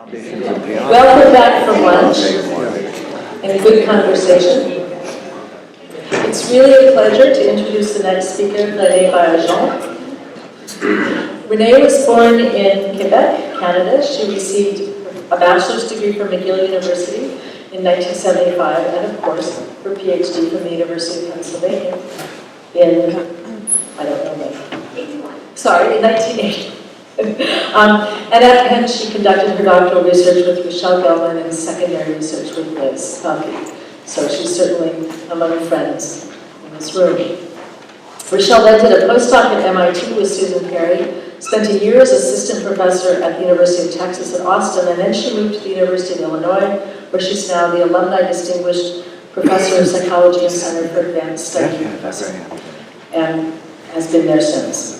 Welcome back from lunch and good conversation. It's really a pleasure to introduce the next speaker, Renee Baillardgedon. Renee was born in Quebec, Canada. She received a bachelor's degree from McGill University in 1975, and of course, her PhD from the University of Pennsylvania in, I don't know when. 81. Sorry, in 1980. And she conducted her doctoral research with Rochel, Gelman, and secondary research with Liz Coffey. So she's certainly among friends in this room. Rochel then did a postdoc at MIT with Susan Perry, spent a year as assistant professor at the University of Texas at Austin, and then she moved to the University of Illinois, where she's now the alumni distinguished professor of psychology and Center for Advanced Study and has been there since.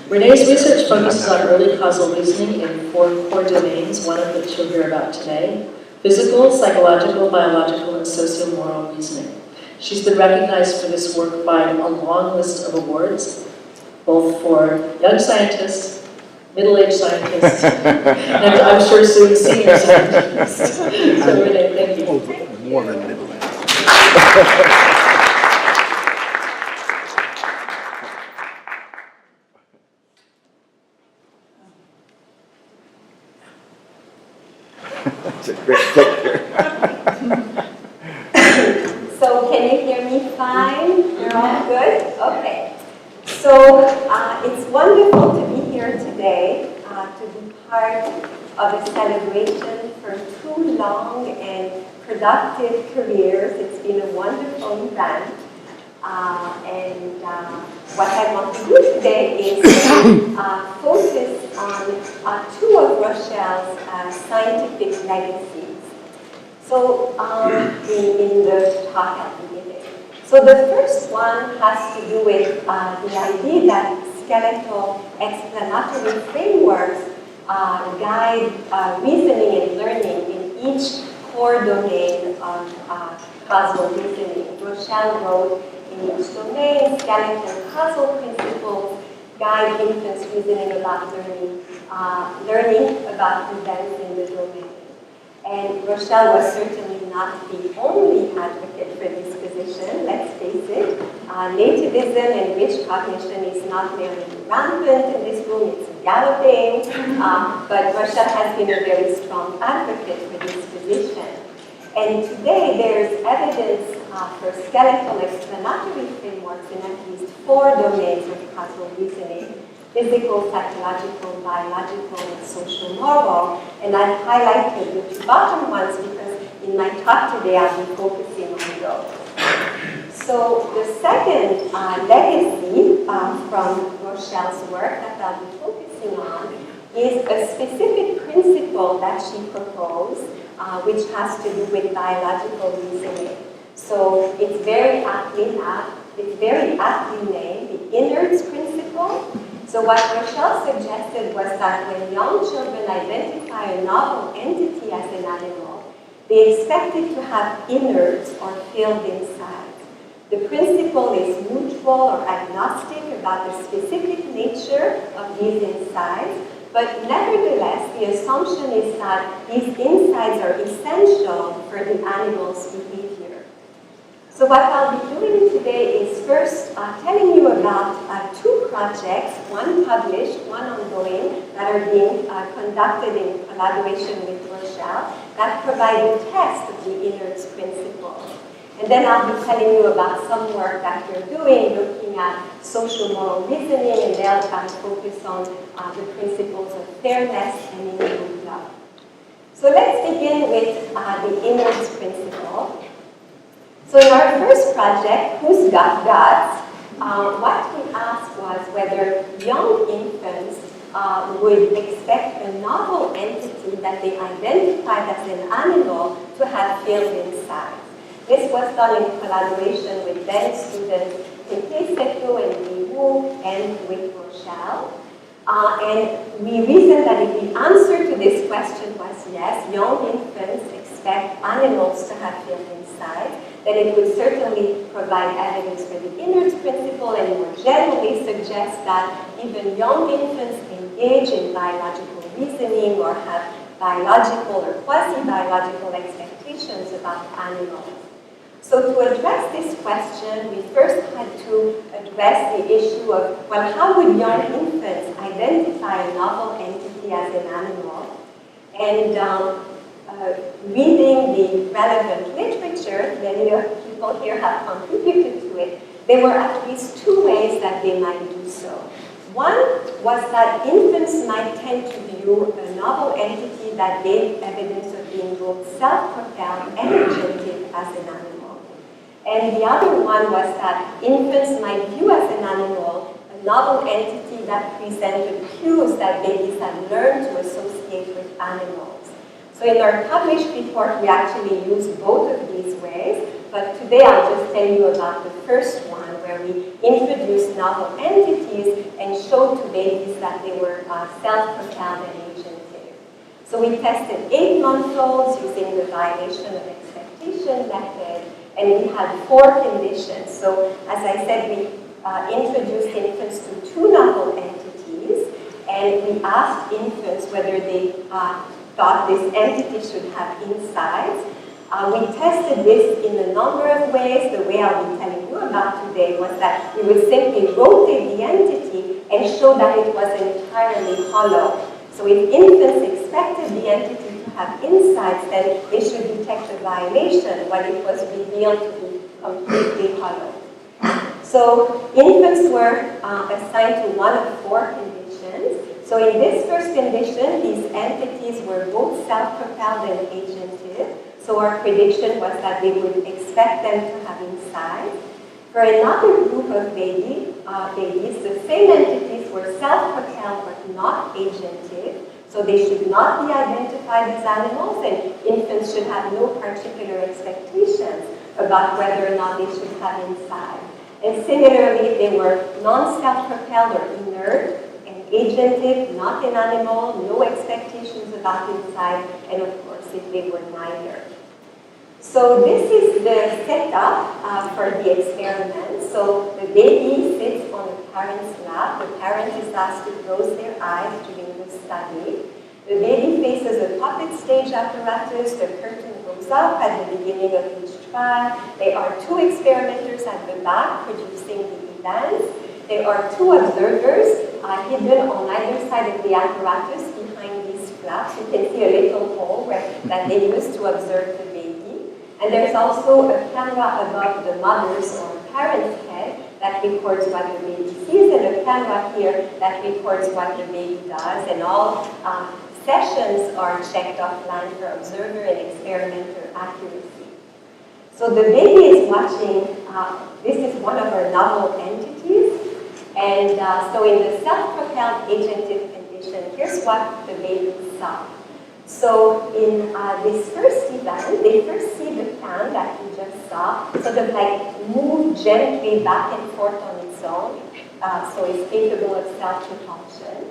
Renee's research focuses on early causal reasoning in 4 core domains, one of which you'll hear about today: physical, psychological, biological, and socio-moral reasoning. She's been recognized for this work by a long list of awards, both for young scientists, middle-aged scientists, and I'm sure soon senior scientists. So Renee, thank you. Oh, more than middle-aged. That's a great picture. So can you hear me fine? You're all good? Okay. So it's wonderful to be here today to be part of a celebration for 2 long and productive careers. It's been a wonderful event. What I want to do today is focus on 2 of Rochel's scientific legacies. So in the talk at the beginning. So the first one has to do with the idea that skeletal explanatory frameworks guide reasoning and learning in each core domain of causal reasoning. Rochel wrote, in each domain, skeletal causal principles guide infants' reasoning about learning about events in the domain. And Rochel was certainly not the only advocate for this position, let's face it. Nativism and rich cognition is not merely rampant in this room, it's galloping. But Rochel has been a very strong advocate for this position. And today there's evidence for skeletal explanatory frameworks in at least 4 domains of causal reasoning: physical, psychological, biological, and social moral. And I've highlighted the 2 bottom ones because in my talk today I'll be focusing on those. So the second legacy from Rochel's work that I'll be focusing on is a specific principle that she proposed, which has to do with biological reasoning. So it's very aptly named the innards principle. So what Rochel suggested was that when young children identify a novel entity as an animal, they expect it to have innards or filled insides. The principle is neutral or agnostic about the specific nature of these insides, but nevertheless, the assumption is that these insides are essential for the animal's behavior. So what I'll be doing today is first telling you about 2 projects, one published, one ongoing, that are being conducted in collaboration with Rochel, that provide a test of the innards principle. And then I'll be telling you about some work that we're doing, looking at social moral reasoning, and they'll focus on the principles of fairness and improved love. So let's begin with the innards principle. So in our first project, Who's Got Guts, what we asked was whether young infants would expect a novel entity that they identified as an animal to have filled insides. This was done in collaboration with then students Pepe Seto and Li Wu and with Rochel. And we reasoned that if the answer to this question was yes, young infants expect animals to have filled insides, then it would certainly provide evidence for the innards principle and more generally suggest that even young infants engage in biological reasoning or have biological or quasi-biological expectations about animals. So to address this question, we first had to address the issue of, well, how would young infants identify a novel entity as an animal? And reading the relevant literature, many of the people here have contributed to it, there were at least two ways that they might do so. One was that infants might tend to view a novel entity that gave evidence of being both self-propelled and agentive as an animal. And the other one was that infants might view as an animal a novel entity that presented cues that babies had learned to associate with animals. So in our published report, we actually use both of these ways, but today I'll just tell you about the first one, where we introduced novel entities and showed to babies that they were self-propelled and agentive. So we tested 8-month-olds using the violation of expectation method, and we had 4 conditions. So as I said, we introduced infants to 2 novel entities, and we asked infants whether they thought this entity should have insides. We tested this in a number of ways. The way I'll be telling you about today was that we would simply rotate the entity and show that it was entirely hollow. So if infants expected the entity to have insides, then they should detect a violation when it was revealed to be completely hollow. So infants were assigned to one of 4 conditions. So in this first condition, these entities were both self-propelled and agentive. So our prediction was that we would expect them to have insides. For another group of babies, the same entities were self-propelled but not agentive. So they should not be identified as animals, and infants should have no particular expectations about whether or not they should have insides. And similarly, if they were non-self-propelled or inert, agentive, not an animal, no expectations about inside, and of course if they were neither. So this is the setup for the experiment. So the baby sits on the parent's lap. The parent is asked to close their eyes during the study. The baby faces a puppet stage apparatus. The curtain goes up at the beginning of each trial. There are 2 experimenters at the back producing the events. There are 2 observers hidden on either side of the apparatus behind these flaps. You can see a little hole that they use to observe the baby. And there's also a camera above the mother's or parent's head that records what the baby sees, and a camera here that records what the baby does. And all sessions are checked offline for observer and experimenter accuracy. So the baby is watching, this is one of our novel entities. And so in the self-propelled agentive condition, here's what the baby saw. So in this first event, they first see the can that we just saw sort of like move gently back and forth on its own. So it's capable of self-propulsion.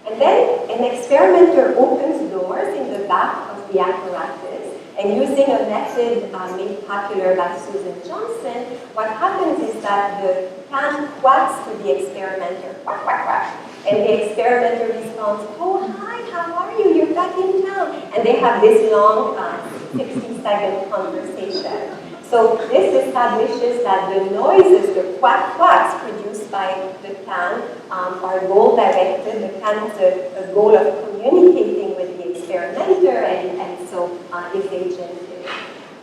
And then an experimenter opens doors in the back of the apparatus, and using a method made popular by Susan Johnson, what happens is that the can quacks to the experimenter, quack, quack, quack. And the experimenter responds, oh, hi, how are you? You're back in town. And they have this long 60-second conversation. So this establishes that the noises, the quack quacks produced by the can are goal-directed. The can has a goal of communicating with the experimenter, and so is agentive.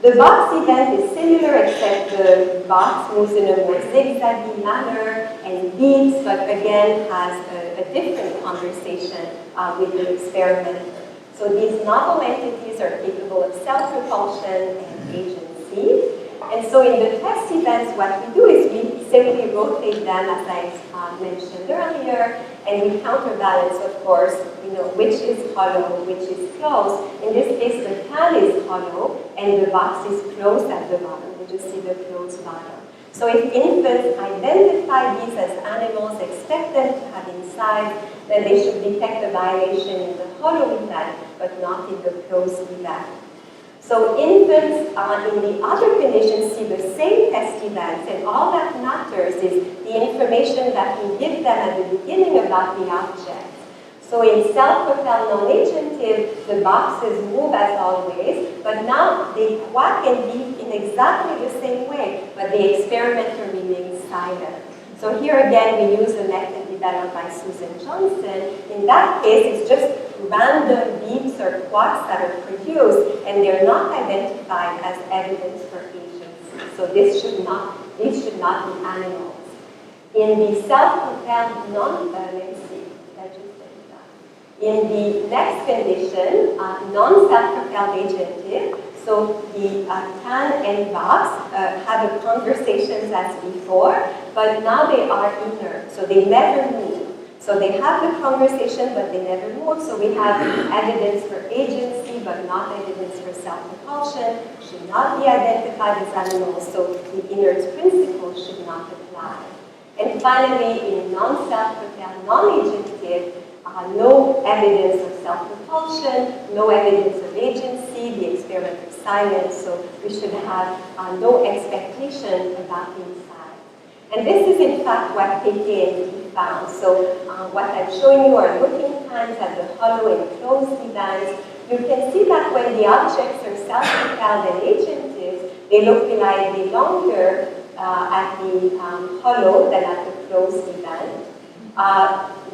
The box event is similar, except the box moves in a more zigzaggy manner and beeps, but again has a different conversation with the experimenter. So these novel entities are capable of self-propulsion and agency. And so in the test events, what we do is we simply rotate them, as I mentioned earlier, and we counterbalance, of course, which is hollow, which is closed. In this case, the can is hollow, and the box is closed at the bottom. You just see the closed bottom. So if infants identify these as animals, expect them to have insides, then they should detect a violation in the hollow event, but not in the closed event. So infants in the other conditions see the same test events, and all that matters is the information that we give them at the beginning about the object. So in self-propelled non-agentive, the boxes move as always, but now they quack and beep in exactly the same way, but the experimenter remains silent. So here again, we use a method developed by Susan Johnson. In that case, it's just random beeps or quacks that are produced, and they're not identified as evidence for agency. So these should not be animals. In the self-propelled in the next condition, non-self-propelled agentive, so the can and box have a conversations as before, but now they are inert, so they never move. So they have the conversation, but they never move. So we have evidence for agency, but not evidence for self-propulsion, should not be identified as animals, so the inert principle should not apply. And finally, in non-self-propelled, non-agentive, no evidence of self-propulsion, no evidence of agency, the experiment is silent, so we should have no expectation about the inside. And this is in fact what Peke and Lee found. So what I'm showing you are looking times at the hollow and closed events. You can see that when the objects are self-propelled and agentive, they look reliably longer at the hollow than at the closed event.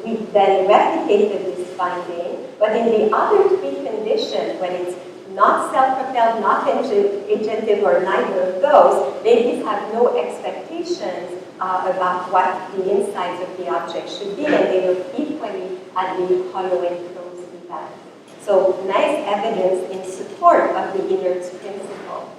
We then replicated this finding, but in the other three conditions, when it's not self-propelled, not agentive, or neither of those, babies have no expectations about what the insides of the object should be, and they look equally at the hollow and closed event. So nice evidence in support of the inerts principle.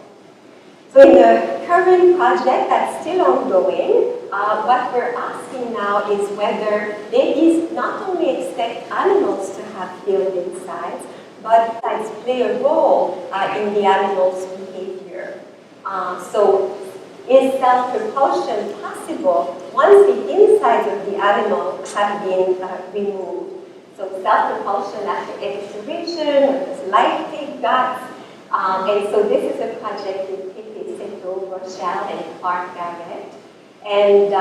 So in the current project that's still ongoing, what we're asking now is whether babies not only expect animals to have filled insides, but insides play a role in the animal's behavior. So is self-propulsion possible once the insides of the animal have been removed? So self-propulsion after extubation, or does life take guts? And so this is a project with Peke, Seto, Rochel, and Clark Garrett. And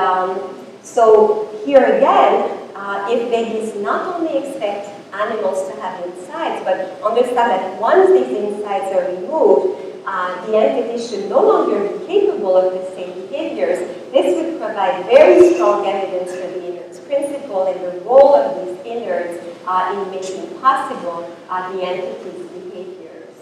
so here again, if babies not only expect animals to have insides, but understand that once these insides are removed, the entity should no longer be capable of the same behaviors, this would provide very strong evidence for the inerts principle and the role of these inerts in making possible the entity's behaviors.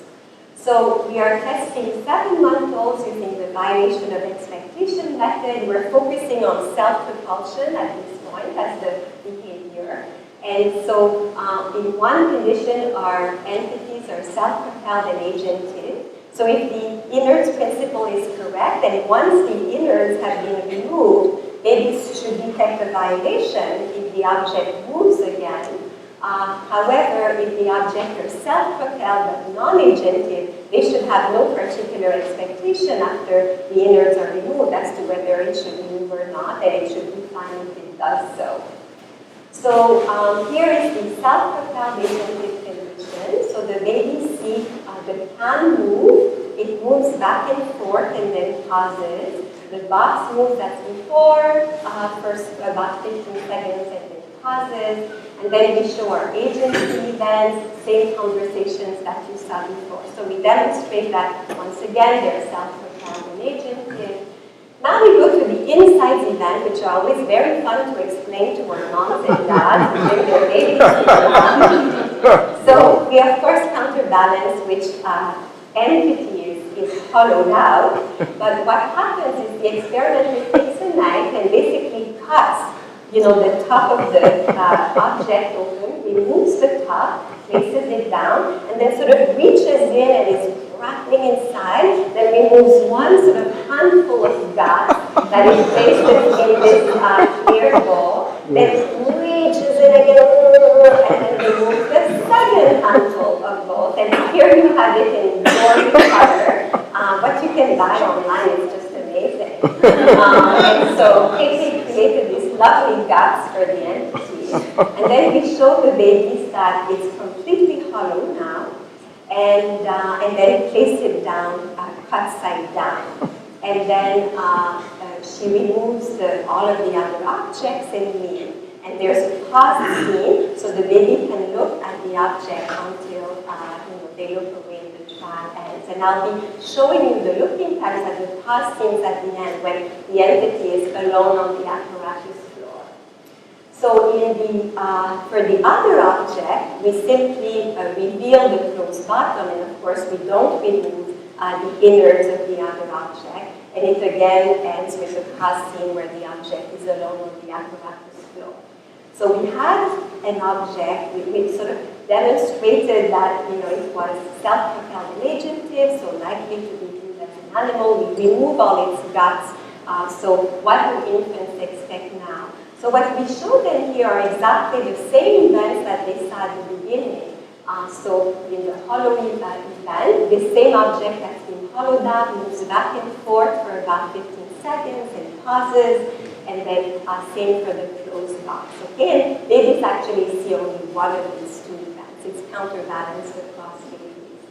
So we are testing 7-month-olds using the violation of expectation method. We're focusing on self-propulsion at this point as the behavior. And so in one condition, our entities are self-propelled and agentive. So if the inerts principle is correct, and once the inerts have been removed, babies should detect a violation if the object moves again. However, if the object are self-propelled but non-agentive, they should have no particular expectation after the inerts are removed as to whether it should move or not, and it should be fine if it does so. So here is the self-propelled agentive condition. So the baby sees the can move, it moves back and forth and then pauses. The box moves as before, first about 15 seconds and then pauses. And then we show our agency events, same conversations that you saw before. So we demonstrate that once again, they're self-propelled and agentive. Now we go to the insights event, which are always very fun to explain to our moms and dads and bring their babies to. So we of course counterbalance which entity is hollowed out. But what happens is the experimenter takes a knife and basically cuts the top of the object open, removes the top, places it down, and then sort of reaches in and is grappling inside, then removes one sort of handful of guts that is placed in this clear bowl, then reaches in again, and then removes the second handful of both. And here you have it in gory color. What you can buy online is just amazing. And so Peke created these lovely guts for the entity. And then we show the babies that it's completely hollow now. And then place it down, cut side down. And then she removes all of the other objects and me. And there's a pause scene, so the baby can look at the object until they look away and the trial ends. And I'll be showing you the looking times at the pause scenes at the end when the entity is alone on the apparatus floor. So for the other object, we simply reveal the closed bottom, and of course we don't remove the innards of the other object. And it again ends with a pause scene where the object is alone on the apparatus floor. So we had an object, we sort of demonstrated that it was self-propelled agentive, so likely to be viewed as an animal. We remove all its guts. So what do infants expect now? So what we show them here are exactly the same events that they saw at the beginning. So in the hollowing event, the same object that's been hollowed out moves back and forth for about 15 seconds and pauses, and then same for the closed box. Okay, and babies actually see only one of these two events. It's counterbalanced across babies.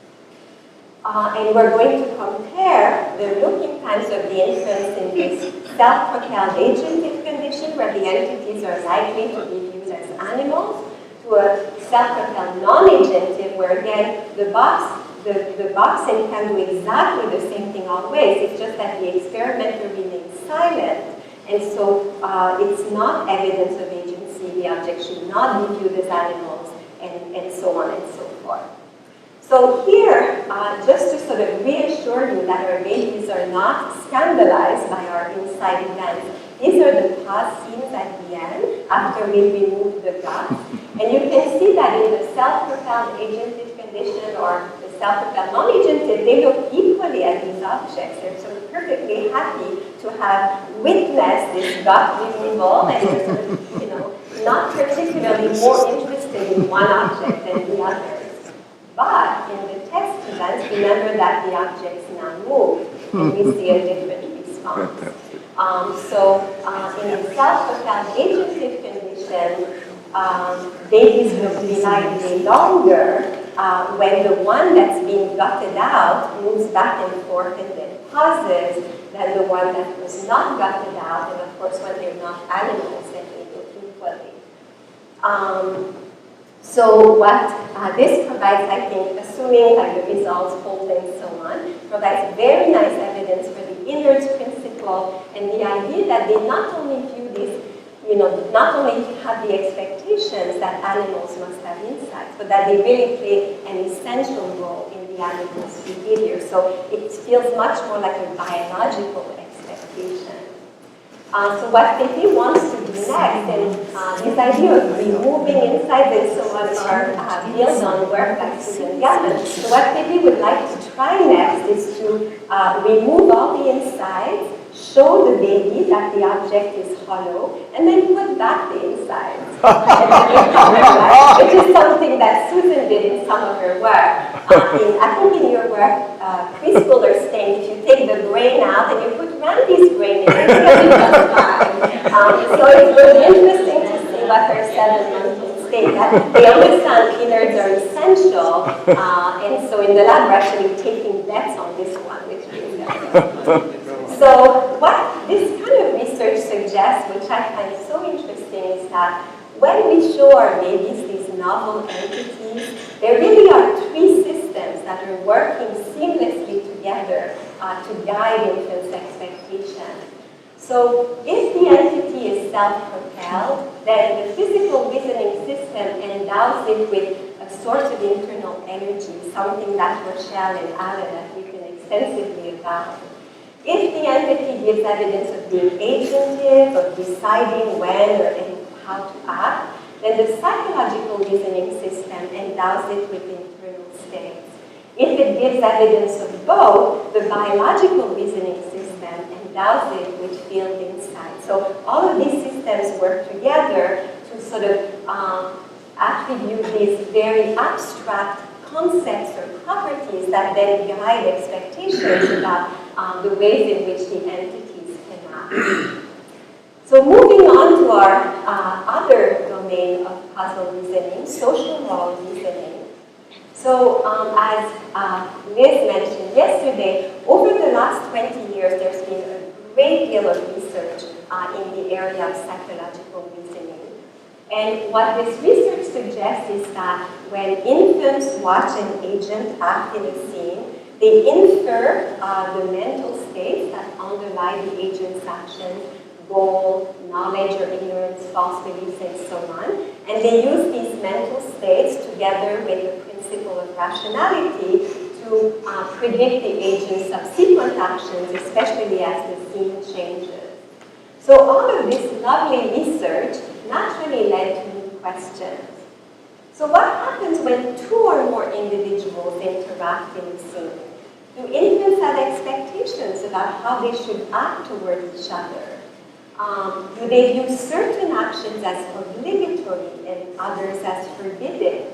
And we're going to compare the looking times of the infants in this self-propelled agentive condition, where the entities are likely to be viewed as animals, to a self-propelled non-agentive, where again the box can do exactly the same thing always. It's just that the experimenter remains silent, and so it's not evidence of agency. The object should not be viewed as animals, and so on and so forth. So here, just to sort of reassure you that our babies are not scandalized by our inside events, these are the pause scenes at the end after we remove the guts. And you can see that in the self-propelled agentive condition or the self-propelled non-agentive, they look equally at these objects. They're sort of perfectly happy to have witnessed this gut removal, and they're sort of, not particularly more interested in one object than the others. But in the test events, remember that the objects now move, and we see a different response. In the self-propelled agentive condition, babies will be likely longer when the one that's being gutted out moves back and forth and then pauses than the one that was not gutted out. And of course, when they're not animals, then they look equally. So what this provides, I think, assuming the results hold and so on, provides very nice evidence for the innards principle and the idea that they not only view this, not only have the expectations that animals must have insights, but that they really play an essential role in the animal's behavior. So it feels much more like a biological expectation. So what Pepe wants to do next, and this idea of removing insides and so on are built on work by Susan Gelman. So what Pepe would like to try next is to remove all the insides, show the baby that the object is hollow, and then put back the insides. Which is something that Susan did in some of her work. I think in your work, preschoolers think if you take the brain out and you put Randy's brain in, it's going to be just fine. So it was interesting to see what her 7-month-old state, that they understand innards are essential, and so in the lab we're actually taking bets on this one, which is So what this kind of research suggests, which I find so interesting, is that when we show our babies these novel entities, there really are three systems that are working seamlessly together to guide infants' expectations. So if the entity is self-propelled, then the physical reasoning system endows it with a source of internal energy, something that Rochel and Alan have written extensively about. If the entity gives evidence of being agentive, of deciding when or how to act, then the psychological reasoning system endows it with internal states. If it gives evidence of both, the biological reasoning system endows it with field insight. So all of these systems work together to sort of attribute these very abstract concepts or properties that then guide expectations about the ways in which the entities can act. So moving on to our other domain of puzzle reasoning, social role reasoning. So as Liz mentioned yesterday, over the last 20 years, there's been a great deal of research in the area of psychological reasoning. And what this research suggests is that when infants watch an agent act in a scene, they infer the mental states that underlie the agent's actions, goal, knowledge or ignorance, false beliefs, and so on. And they use these mental states together with the principle of rationality to predict the agent's subsequent actions, especially as the scene changes. So all of this lovely research naturally led to new questions. So what happens when two or more individuals interact in a scene? Do infants have expectations about how they should act toward each other? Do they view certain actions as obligatory and others as forbidden?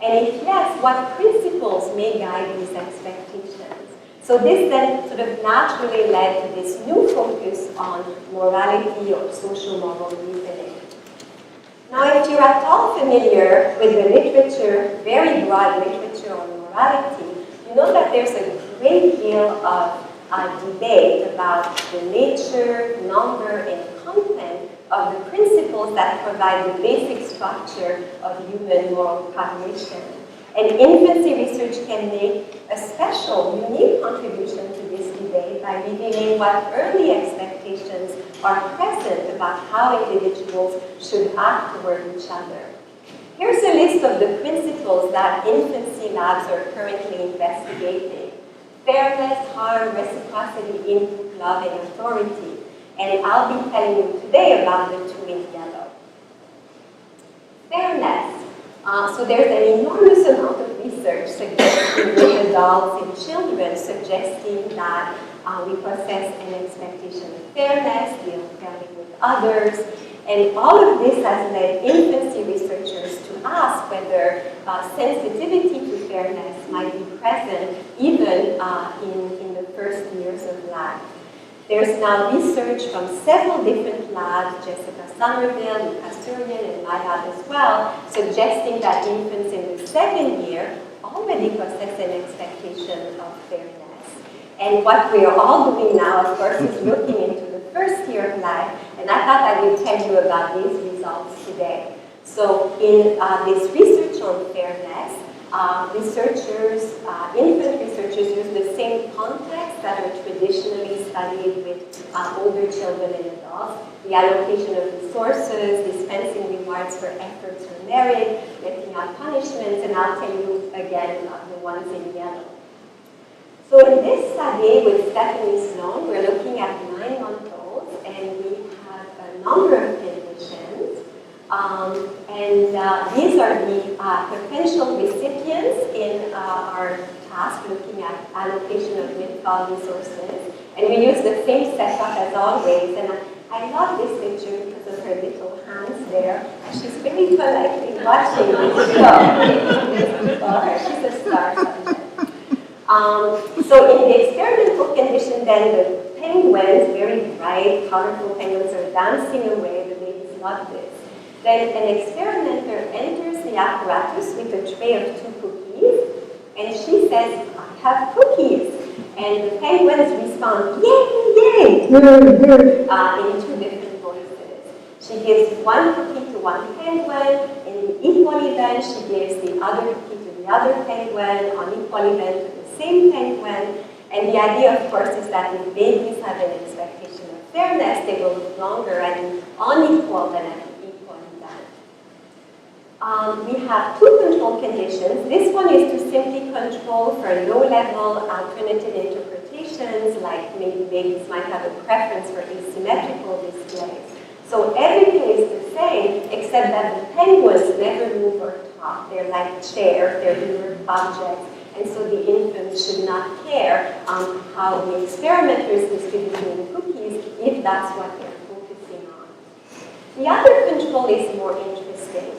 And if yes, what principles may guide these expectations? So this then sort of naturally led to this new focus on morality or social moral reasoning. Now, if you're at all familiar with the literature, very broad literature on morality, you know that there's a great deal of debate about the nature, number, and content of the principles that provide the basic structure of human moral cognition. And infancy research can make a special, unique contribution to this debate by revealing what early expectations are present about how individuals should act toward each other. Here's a list of the principles that infancy labs are currently investigating: fairness, harm, reciprocity, input, love, and authority. And I'll be telling you today about the two in yellow. Fairness. So there's an enormous amount of research suggesting with adults and children suggesting that we possess an expectation of fairness, we are fairly with others, and all of this has led infancy researchers to ask whether sensitivity to fairness might be present even in the first years of life. There's now research from several different labs, Jessica Somerville, Lucas Turian, and my lab as well, suggesting that infants in the second year already possess an expectation of fairness. And what we are all doing now, of course, is looking into the first year of life, and I thought I would tell you about these results today. So in this research on fairness, infant researchers use the same context that are traditionally studied with older children and adults: the allocation of resources, dispensing rewards for efforts or merit, letting out punishments, and I'll tell you again the ones in yellow. So in this study with Stephanie Sloan, we're looking at 9-month-olds, and we have a number of conditions. These are the potential recipients in our task looking at allocation of windfall resources. And we use the same setup as always. And I love this picture because of her little hands there. She's very politely watching this show. She's a star subject. So in the experimental condition then, the penguins, very bright, colorful penguins, are dancing away. The babies love this. Then an experimenter enters the apparatus with a tray of 2 cookies, and she says, "I have cookies." And the penguins respond, "Yay, yay," in 2 different voices. She gives 1 cookie to 1 penguin, and in equal event, she gives the other cookie to the other penguin, on equal event to the same penguin. And the idea, of course, is that if babies have an expectation of fairness, they will look longer at an unequal than at we have 2 control conditions. This one is to simply control for low-level alternative interpretations, like maybe babies might have a preference for asymmetrical displays. So everything is the same, except that the penguins never move or talk. They're like chairs, they're inert objects, and so the infants should not care how the experimenters distribute the cookies if that's what they're focusing on. The other control is more interesting.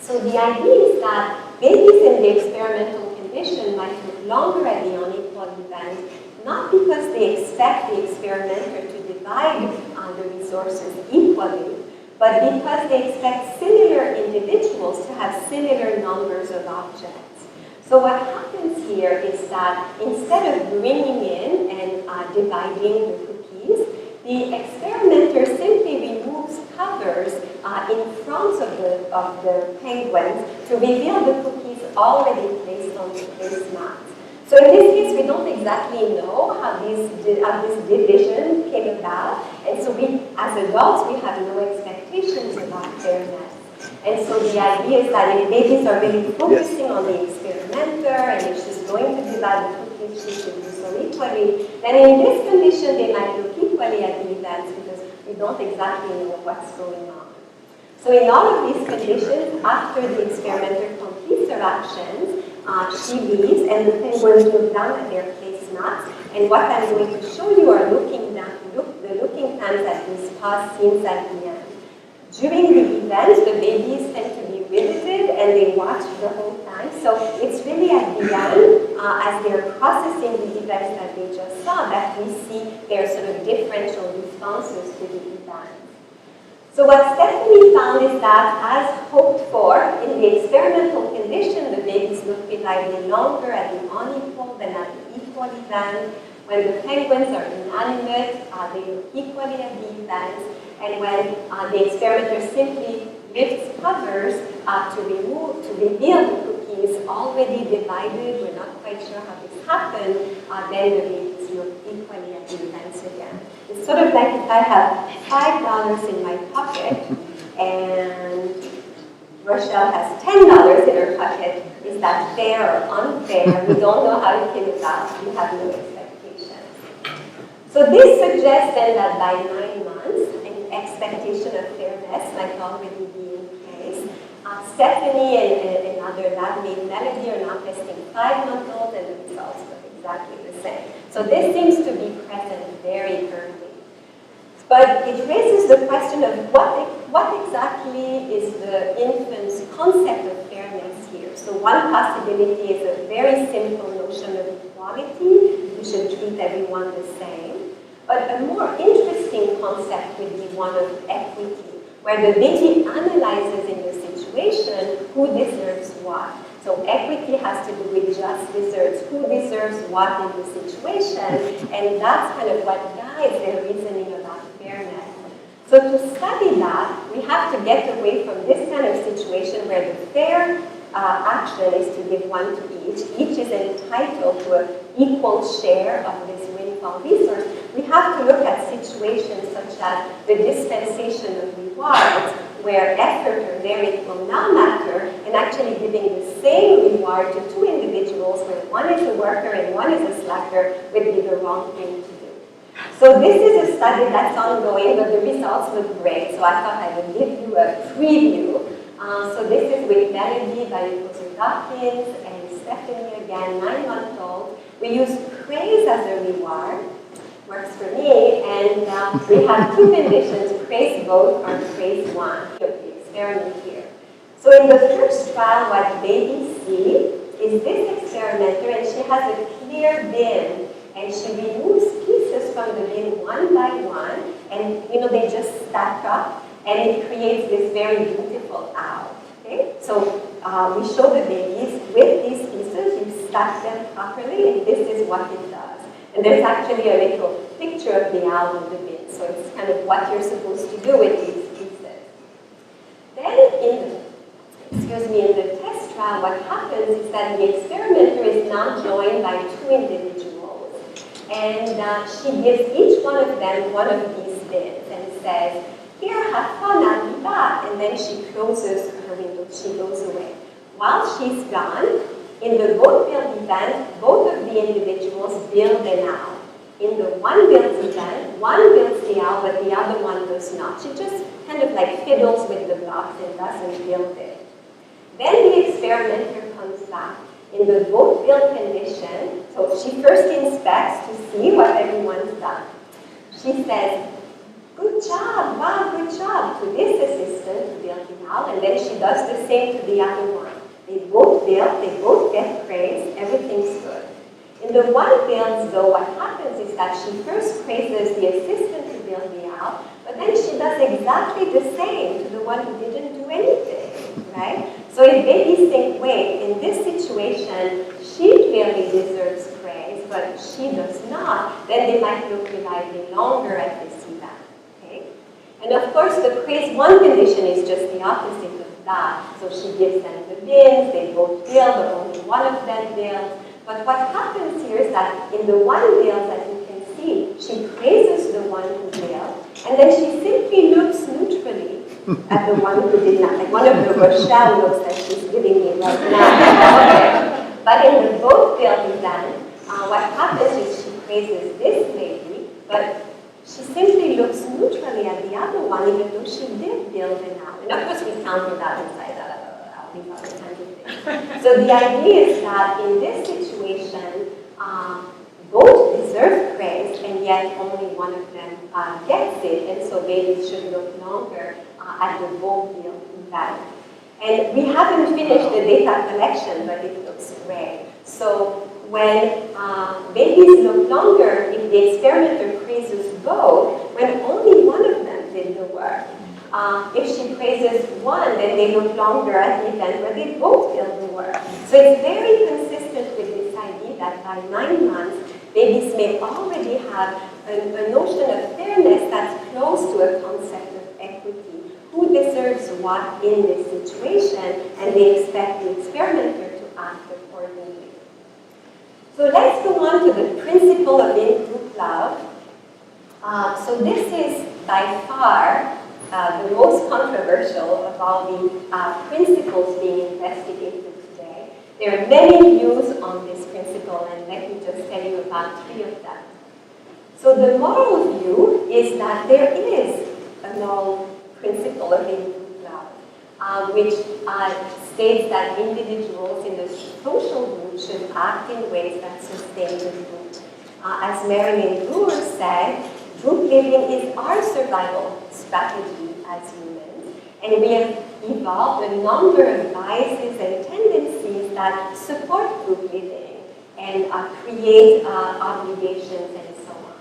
So the idea is that babies in the experimental condition might look longer at the unequal event, not because they expect the experimenter to divide the resources equally, but because they expect similar individuals to have similar numbers of objects. So what happens here is that instead of bringing in and dividing the cookies, the experimenter simply removes cover covers in front of the penguins to reveal the cookies already placed on the placemats. So in this case, we don't exactly know how this division came about, and so we, as adults, we have no expectations about fairness. And so the idea is that if babies are really focusing on the experimenter, and if she's going to divide the cookies, she should do so equally, then in this condition, they might look equally at the events because we don't exactly know what's going on. So in all of these conditions, after the experimenter completes her actions, she leaves, and the penguins look down at their placemats. And what I'm going to show you are the looking times at these past scenes at the end. During the events, the babies tend to be riveted and they watch the whole time. So it's really at the end, as they're processing the events that they just saw, that we see their sort of differential responses to the events. So what Stephanie found is that, as hoped for, in the experimental condition, the babies look reliably longer at the unequal than at the equal event. When the penguins are inanimate, they look equally at the events. And when the experimenter simply lifts covers to reveal the cookies already divided, we're not quite sure how this happened, then the babies look equally at the events again. It's sort of like if I have $5 in my pocket and Rochel has $10 in her pocket. Is that fair or unfair? We don't know how it came about. We have no expectation. So this suggests then that by 9 months, an expectation of fairness might already be in place. Stephanie and other lab-mate Melody are now testing 5-month-olds, and the results look exactly the same. So this seems to be present very early. But it raises the question of what exactly is the infant's concept of fairness here. So one possibility is a very simple notion of equality. We should treat everyone the same. But a more interesting concept would be one of equity, where the baby analyzes in the situation who deserves what. So equity has to do with just deserves, who deserves what in the situation, and that's kind of what guides their reasoning about fairness. So to study that, we have to get away from this kind of situation where the fair action is to give one to each. Each is entitled to an equal share of this windfall resource. We have to look at situations such as the dispensation of rewards, where effort or merit will not matter, and actually giving the same reward to 2 individuals where one is a worker and one is a slacker would be the wrong thing to do. So this is a study that's ongoing, but the results look great, so I thought I would give you a preview. So this is with Melody by Dawkins and Stephanie again, 9-month-old. We use praise as a reward. Works for me, and we have 2 conditions, praise both or praise one of the experiment here. So in the first trial, what babies see is this experimenter, and she has a clear bin, and she removes pieces from the bin one by one, and they just stack up, and it creates this very beautiful owl. Okay? So we show the babies with these pieces, you stack them properly, and this is what it does. And there's actually a little picture of the owl in the bin, so it's kind of what you're supposed to do with these pieces. Then in the test trial, what happens is that the experimenter is now joined by 2 individuals, and she gives each one of them one of these bins and says, "Here, have fun, I'll be back." And then she closes her window, she goes away. While she's gone, in the both build event, both of the individuals build an owl. In the one builds event, one builds the owl, but the other one does not. She just kind of like fiddles with the blocks and doesn't build it. Then the experimenter comes back. In the both build condition, so she first inspects to see what everyone's done. She says, "Good job, wow, good job," to this assistant to build the owl, and then she does the same to the other one. They both build, they both get praise, everything's good. In the one builds, though, what happens is that she first praises the assistant to build the owl, but then she does exactly the same to the one who didn't do anything, right? So if babies think, wait, in this situation, she clearly deserves praise, but she does not, then they might look reliably longer at this event, okay? And of course, the praise one condition is just the opposite of that. So she gives them the bins, they both bill, but only one of them bills. But what happens here is that in the one bill that you can see, she praises the one who billed, and then she simply looks neutrally at the one who did not. Like one of the Rochel looks that she's giving me right now. Okay. But in the both bills then, what happens is she praises this lady, but she simply looks neutrally at the other one, even though she did bill the now. And of course, we counted that inside that. So the idea is that in this situation, both deserve praise, and yet only one of them gets it, and so babies should look longer at the both bill value. And we haven't finished the data collection, but it looks great. So when babies look longer, if the experimenter praises both, when only one of them did the work. If she praises one, then they look longer at the event where they both did the work. So it's very consistent with this idea that by 9 months, babies may already have a notion of fairness that's close to a concept of equity. Who deserves what in this situation, and they expect the experimenter to act accordingly. So let's go on to the principle of in-group love. So this is by far the most controversial of all the principles being investigated today. There are many views on this principle, and let me just tell you about 3 of them. So the moral view is that there is a moral principle of in-group love, which states that individuals in the social group should act in ways that sustain the group. As Marilyn Brewer said, group living is our survival strategy as humans, and we have evolved a number of biases and tendencies that support group living and create obligations and so on.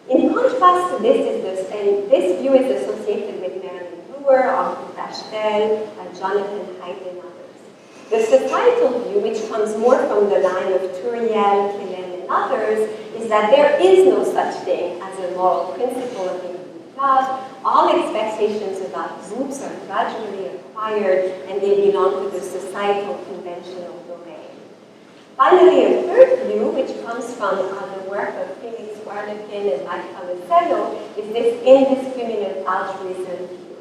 In contrast to this, and this view is associated with Marilyn Brewer, Gallistel, Jonathan Haidt, and others. The societal view, which comes more from the line of Turiel, Killen, and others, is that there is no such thing as a moral principle of in-group love. All expectations about groups are gradually acquired, and they belong to the societal conventional domain. Finally, a third view, which comes from the work of Felix Warneken and Mike Gallistel, is this indiscriminate altruism view,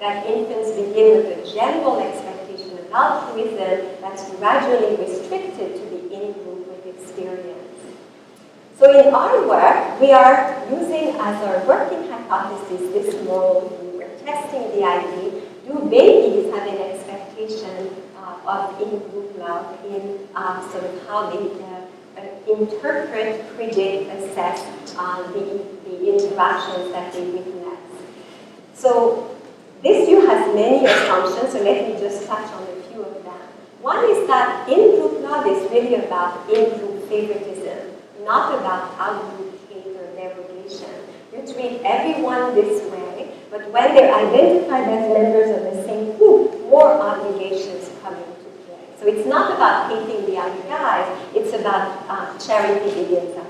that infants begin with a general expectation of altruism that's gradually restricted to the in-group with experience. So in our work, we are using as our working hypothesis this moral view. We're testing the idea, do babies have an expectation of in-group love in sort of how they interpret, predict, assess the interactions that they witness. So this view has many assumptions, so let me just touch on a few of them. One is that in-group love is really about in-group favoritism, not about out-group hate or derogation. You treat everyone this way, but when they're identified as members of the same group, more obligations come into play. So it's not about hating the other guys, it's about charity begins at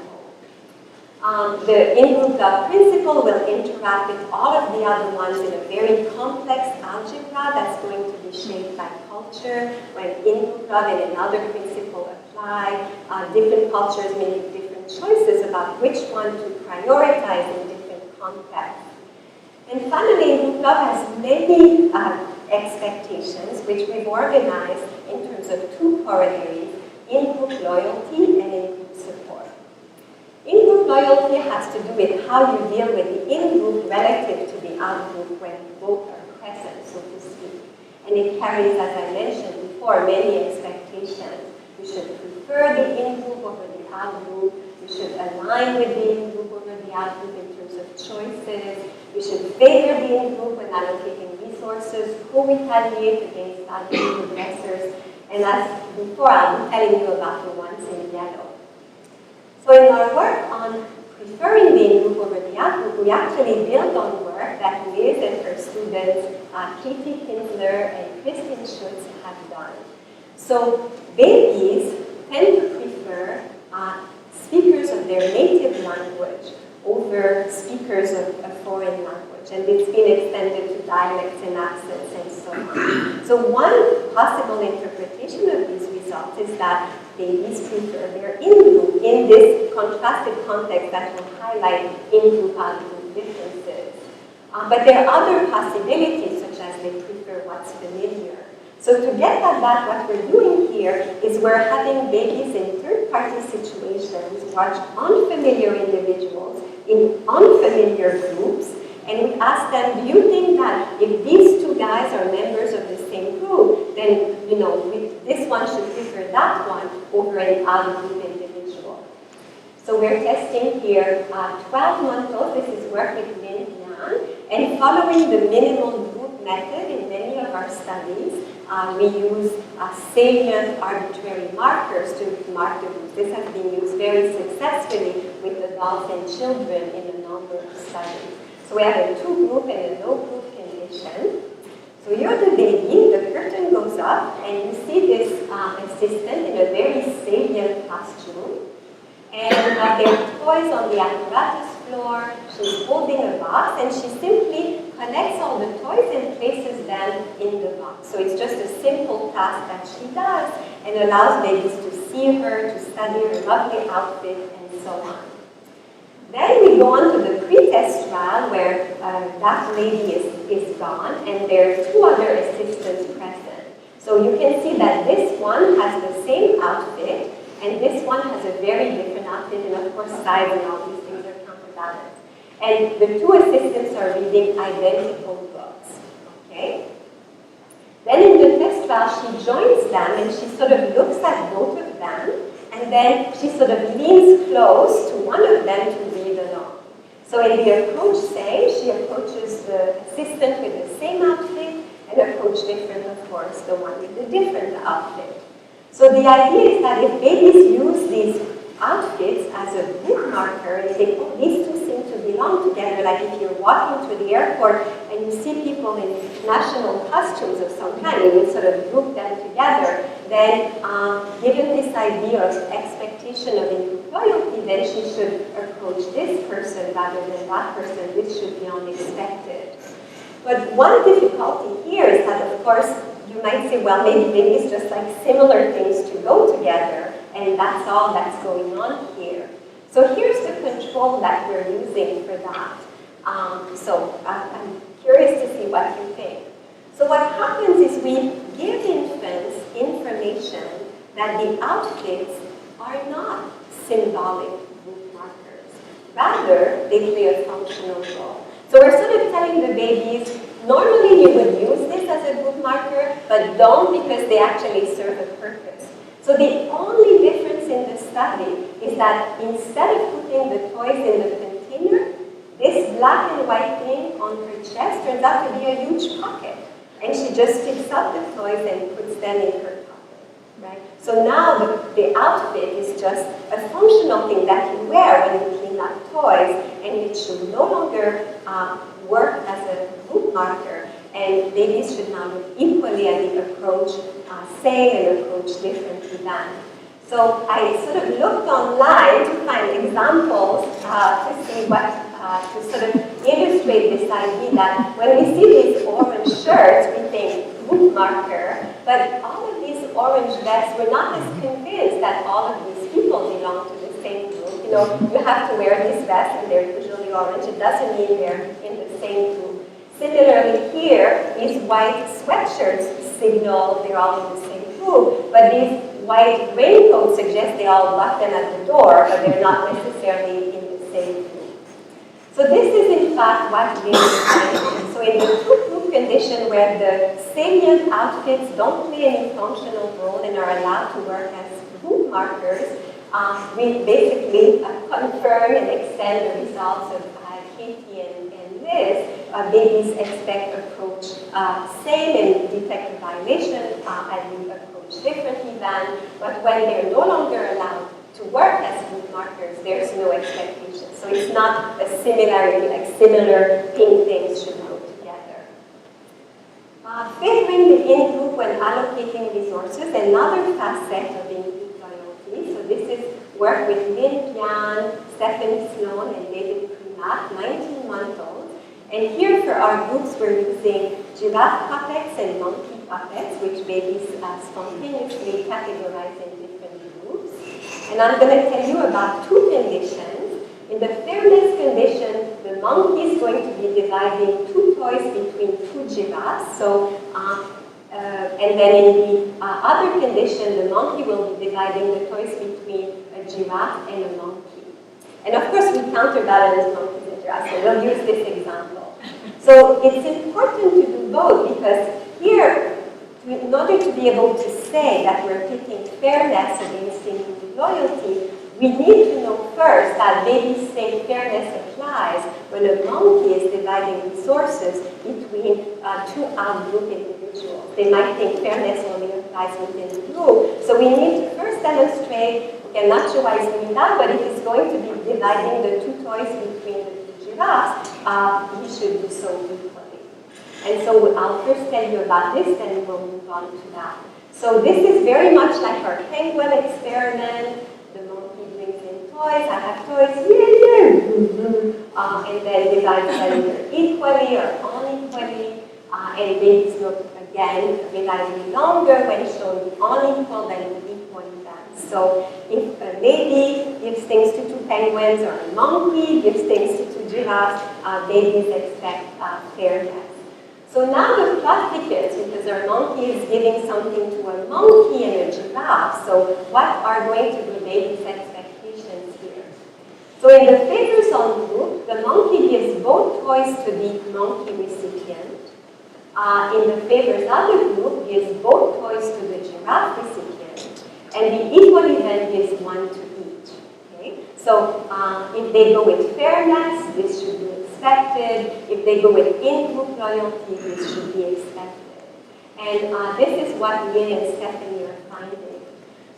home. The in-group love principle will interact with all of the other ones in a very complex algebra that's going to be shaped by culture. When in-group love and another principle apply, different cultures make different choices about which one to prioritize in different contexts. And finally, in-group love has many expectations, which we've organized in terms of 2 corollaries, in-group loyalty and in-group support. In-group loyalty has to do with how you deal with the in-group relative to the out-group when both are present, so to speak. And it carries, as I mentioned before, many expectations. You should prefer the in-group over the out-group. You should align with the in-group over the out-group in terms of choices. You should favor the in-group when allocating resources, co-retaliate against out-group aggressors. And as before, I'll be telling you about the ones in yellow. So in our work on preferring the in-group over the out-group, we actually build on work that Liz and her students, Katie Kinsler and Kristin Schutz, have done. So babies tend to prefer speakers of their native language over speakers of a foreign language. and it's been extended to dialects and accents and so on. So one possible interpretation of these results is that babies prefer their in-group in this contrasted context that will highlight in-group, out-group differences. But there are other possibilities, such as they prefer what's familiar. So to get at that, what we're doing here is we're having babies in third-party situations watch unfamiliar individuals in unfamiliar groups, and we ask them, do you think that if these two guys are members of the same group, then, this one should prefer that one over an out-group individual? So we're testing here 12-month-old. This is work with Lin Yan, and following the minimal group method in many of our studies, we use salient arbitrary markers to mark the groups. This has been used very successfully with adults and children in a number of studies. So we have a two-group and a no-group condition. So you're the baby, the curtain goes up, and you see this assistant in a very salient costume. And there are toys on the apparatus floor. She's holding a box, and she simply connects all the toys and places them in the box. So it's just a simple task that she does and allows babies to see her, to study her lovely outfit, and so on. Then we go on to the pre-test trial where that lady is gone, and there are two other assistants present. So you can see that this one has the same outfit, and this one has a very different outfit, and of course size and all these things are counterbalanced. And the two assistants are reading identical books, okay? Then in the test trial, she joins them, and she sort of looks at both of them, and then she sort of leans close to one of them to read along. So in the approach same, she approaches the assistant with the same outfit, and approach different, of course, the one with the different outfit. So the idea is that if babies use these outfits as a bookmarker, and they think, oh, these two seem to belong together, like if you're walking to the airport and you see people in national costumes of some kind, and you sort of group them together, then given this idea of expectation of in-group loyalty, then she should approach this person rather than that person. This should be unexpected. But one difficulty here is that, of course, you might say, well, maybe it's just like similar things to go together, and that's all that's going on here. So here's the control that we're using for that. I'm curious to see what you think. So what happens is we give infants information that the outfits are not symbolic group markers. Rather, they play a functional role. So we're sort of telling the babies, normally you would use this as a group marker, but don't because they actually serve a purpose. So the only difference in the study is that instead of putting the toys in the container, this black and white thing on her chest turns out to be a huge pocket. And she just picks up the toys and puts them in her pocket, right? So now the outfit is just a functional thing that you wear when you clean up toys, and it should no longer work as a group marker, and babies should now look equally at the approach same and approach differently than. So I sort of looked online to find examples to see what, to sort of illustrate this idea that when we see these orange shirts, we think group marker, but all of these orange vests, we're not as convinced that all of these people belong to the same group. You know, you have to wear this vest and they're usually orange. It doesn't mean they're in the same group. Similarly here, these white sweatshirts signal they're all in the same group, but these white raincoats suggest they all lock them at the door, but they're not necessarily in the same group. So this is in fact what we are. So in the two-group condition where the salient outfits don't play any functional role and are allowed to work as group markers, we basically confirm and extend the results of Katie and Liz. Babies expect approach same and detect a violation as we approach differently than, but when they're no longer allowed to work as group markers, there's no expectation. So it's not a similarity, like similar pink things should go together. Favoring the in-group when allocating resources, another facet of in-group loyalty. So this is work with Lin Yan, Stephanie Sloan, and David Primack, 19-month-olds. And here for our groups, we're using giraffe puppets and monkey puppets, which babies spontaneously categorize in different groups. And I'm going to tell you about two conditions. In the fairness condition, the monkey is going to be dividing two toys between two giraffes. So, and then in the other condition, the monkey will be dividing the toys between a giraffe and a monkey. And of course, we counterbalance monkeys and giraffes, so we'll use this example. So it's important to do both because here, in order to be able to say that we're pitting fairness against in-group loyalty, we need to know first that babies say fairness applies when a monkey is dividing resources between two out-group individuals. They might think fairness only applies within the group. So we need to first demonstrate, okay, I'm not sure why he's doing that, but if he's going to be dividing the two toys between the two giraffes, he should do so equally. And so I'll first tell you about this, then we'll move on to that. So this is very much like our penguin experiment. The monkey brings in toys, I have toys, yay! And then divides them either equally or unequally. And babies look again relatively longer when shown the unequal than the equal events. So if a baby gives things to two penguins or a monkey gives things to two giraffes, babies expect fairness. So now the plot thickens because our monkey is giving something to a monkey and a giraffe. So what are going to be babies' expectations here? So in the favors on group, the monkey gives both toys to the monkey recipient. In the favors other group, gives both toys to the giraffe recipient. And the equal event gives one to each. Okay? So if they go with fairness, this should be expected. If they go with in-group loyalty, this should be expected. And this is what Lynn and Stephanie are finding.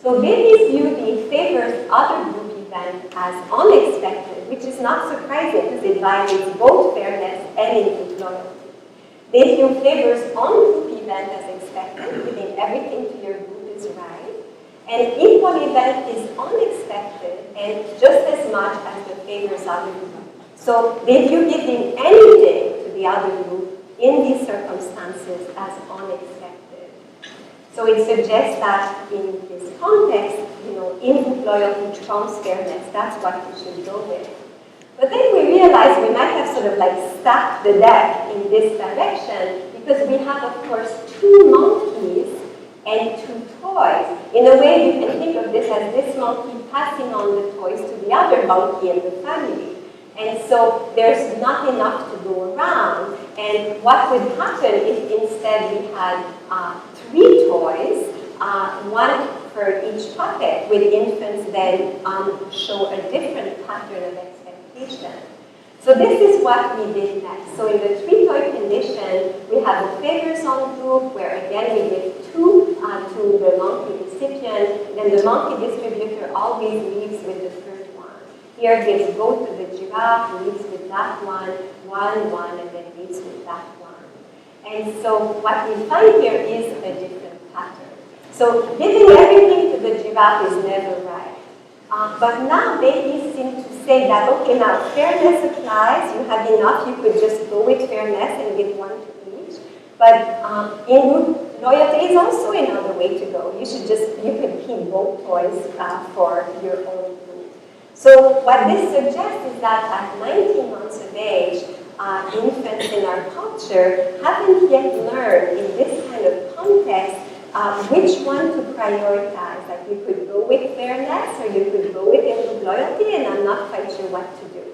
So babies view the favors other group event as unexpected, which is not surprising because it violates both fairness and in-group loyalty. They view favors on-group event as expected, giving everything to your group is right. And equal event is unexpected and just as much as the favors other group. So they view giving anything to the other group in these circumstances as unexpected. So it suggests that in this context, in-group loyalty trumps fairness. That's what we should go with. But then we realize we might have sort of like stacked the deck in this direction because we have, of course, two monkeys and two toys. In a way, you can think of this as this monkey passing on the toys to the other monkey in the family. And so there's not enough to go around. And what would happen if instead we had three toys, one for each puppet, with infants then show a different pattern of expectation. So this is what we did next. So in the three-toy condition, we have the favors on group, where again we give two to the monkey recipient, then the monkey distributor always leaves with the third one. Here gives both to the giraffe, leaves with that one, and then leaves with that one. And so what we find here is a different pattern. So giving everything to the giraffe is never right. But now babies seem to say that, okay, now fairness applies, you have enough, you could just go with fairness and give one to each. But in-group loyalty is also another way to go. You could keep both toys for your own group. So what this suggests is that at 19 months of age, infants in our culture haven't yet learned in this kind of context which one to prioritize. Like you could go with fairness or you could go with in-group loyalty, and I'm not quite sure what to do.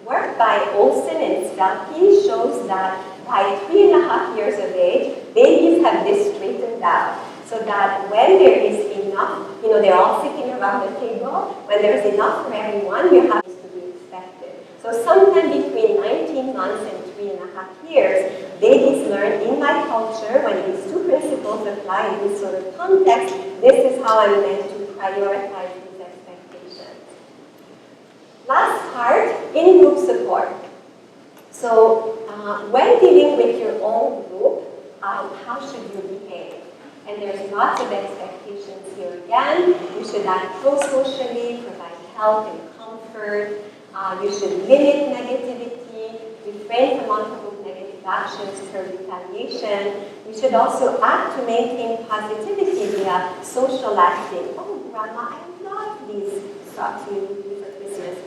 Work by Olsen and Stelke shows that by 3.5 years of age, babies have this straightened out. So that when there is enough, they're all sitting around the table, when there's enough for everyone, you have this to be expected. So sometime between 19 months and 3.5 years, babies learn in my culture, when these two principles apply in this sort of context, this is how I'm meant to prioritize these expectations. Last part, in-group support. So when dealing with your own group, how should you behave? And there's lots of expectations here again. You should act pro-socially, provide help and comfort. You should limit negativity. You refrain from unprovoked negative actions for retaliation. We should also act to maintain positivity via social acting. Oh, Grandma, I love these socks you do for Christmas,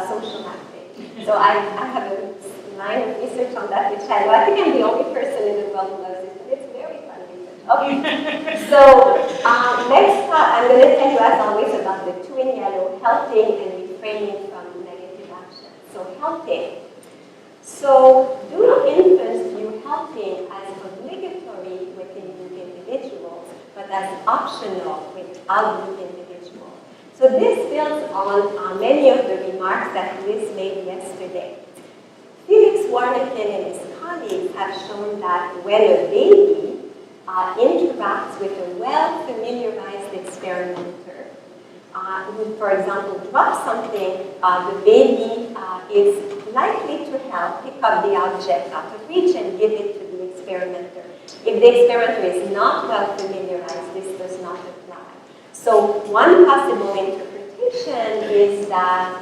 social acting. So I have a line of research on that, which I think I'm the only person in the world who loves it. It's very fun research. Okay, so next I'm going to tell you, as always, about the two in yellow, helping and refraining from negative actions. So helping. So do not infants view helping as obligatory within group individuals, but as optional with out-group individuals. So this builds on many of the remarks that Liz made yesterday. Felix Warneken and his colleagues have shown that when a baby interacts with a well-familiarized experimenter, who, for example, drops something, the baby is likely to help pick up the object out of reach and give it to the experimenter. If the experimenter is not well familiarized, this does not apply. So one possible interpretation is that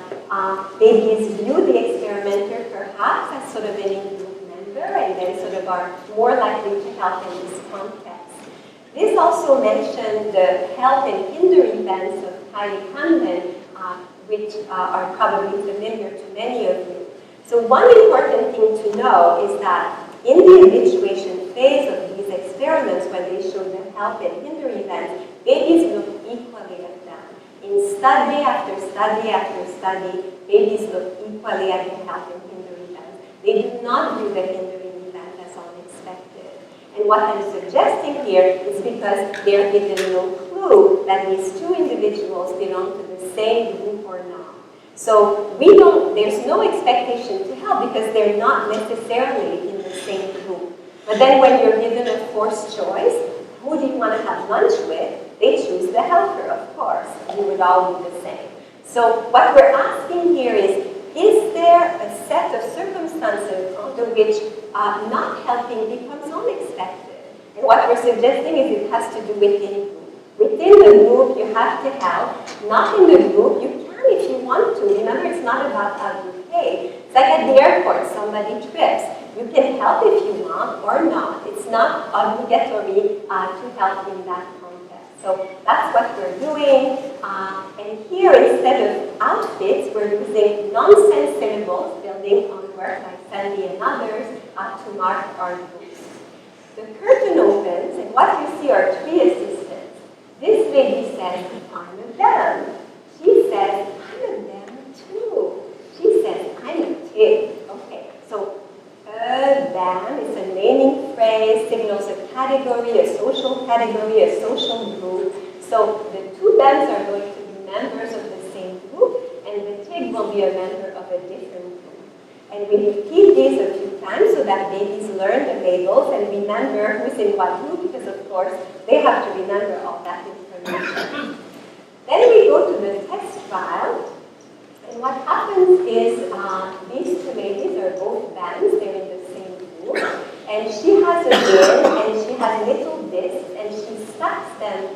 babies view the experimenter perhaps as sort of an in-group member and then sort of are more likely to help in this context. This also mentioned the help and hinder events of Kylie Hamlin, which are probably familiar to many of you. So one important thing to know is that in the habituation phase of these experiments, when they show the help and hinder events, babies look equally at them. In study after study after study, babies look equally at the help and hinder events. They do not view the hindering event as unexpected. And what I'm suggesting here is because they're given no clue that these two individuals belong to the same group or not. So there's no expectation to help because they're not necessarily in the same group. But then when you're given a forced choice, who do you want to have lunch with? They choose the helper, of course. You would all do the same. So what we're asking here is there a set of circumstances under which not helping becomes unexpected? And what we're suggesting is it has to do with in-group. Within the group, you have to help. Not in the group, you can if you want to. Remember, it's not about how you pay. It's like at the airport, somebody trips. You can help if you want or not. It's not obligatory to help in that context. So that's what we're doing. And here, instead of outfits, we're using nonsense syllables, building on work by Sandy and others, to mark our groups. The curtain opens, and what you see are three assistants. This lady says, I'm a them. She says, I'm a them too. She says, I'm a pig. Okay, so them is a naming phrase, signals a category, a social group. So the two thems are going to be members of the same group, and the pig will be a member of a different group. And we repeat these a few times so that babies learn the labels and remember who's in what group, because of course they have to remember all that information. Then we go to the test trial, and what happens is these two ladies are both bands, they're in the same group, and she has a bin, and she has little discs, and she stacks them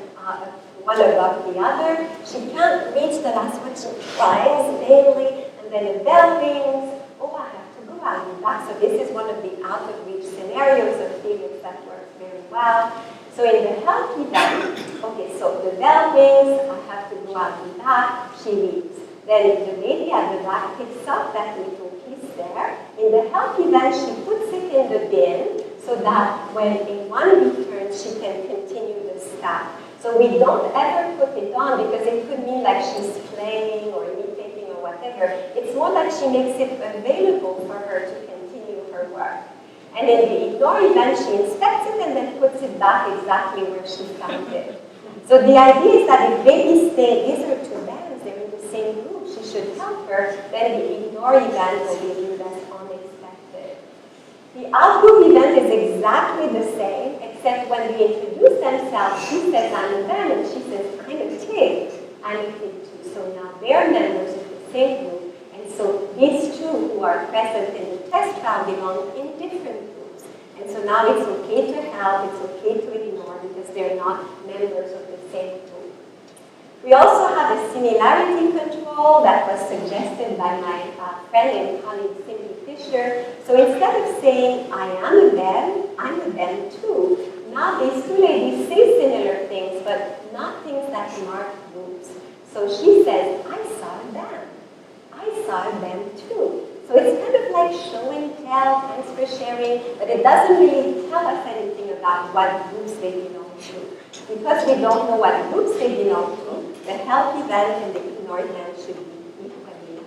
one above the other. She can't reach the last one, she tries vainly, and then the bell rings. Oh, I have to go out and back. So this is one of the out-of-reach scenarios of Felix that works very well. So in the healthy event, okay, so the bell rings, I have to go out and back, she leaves. Then the lady at the back picks up that little piece there. In the healthy event, she puts it in the bin so that when a one returns, she can continue the stack. So we don't ever put it on because it could mean like she's playing or imitating or whatever. It's more like she makes it available for her to continue her work. And in the ignore event, she inspects it and then puts it back exactly where she found it. So the idea is that if babies stay, these are two bands, they're in the same group, she should help her, then the ignore event will be viewed as unexpected. The out-group event is exactly the same, except when they introduce themselves, she says, I'm a them, and she says, I'm a pig. I'm a pig too. So now they're members of the same group. And so these two who are present in the test trial belong in different groups. And so now it's okay to help, it's okay to ignore because they're not members of the same group. We also have a similarity control that that was suggested by my friend and colleague Cindy Fisher. So instead of saying, I am a them, I'm a them too. Now these two ladies say similar things, but not things that mark groups. So she says, I saw them. I saw them too. So it's kind of like show and tell, thanks for sharing, but it doesn't really tell us anything about what groups they belong to. Because we don't know what groups they belong to, the healthy them and the ignored them should be equally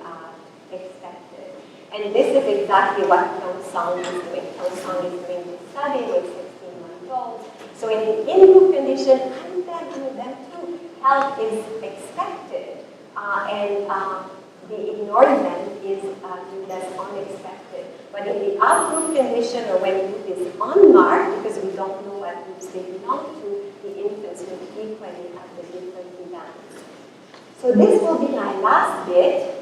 expected. And this is exactly what Song is doing. Song is doing this study with 16-month-olds. So in the in-group condition, I'm them too. Health is expected, and the ignored them is viewed as unexpected. But in the out-group condition, or when group is unmarked, because we don't know what groups they belong to, the infants will equally have the different events. So this will be my last bit,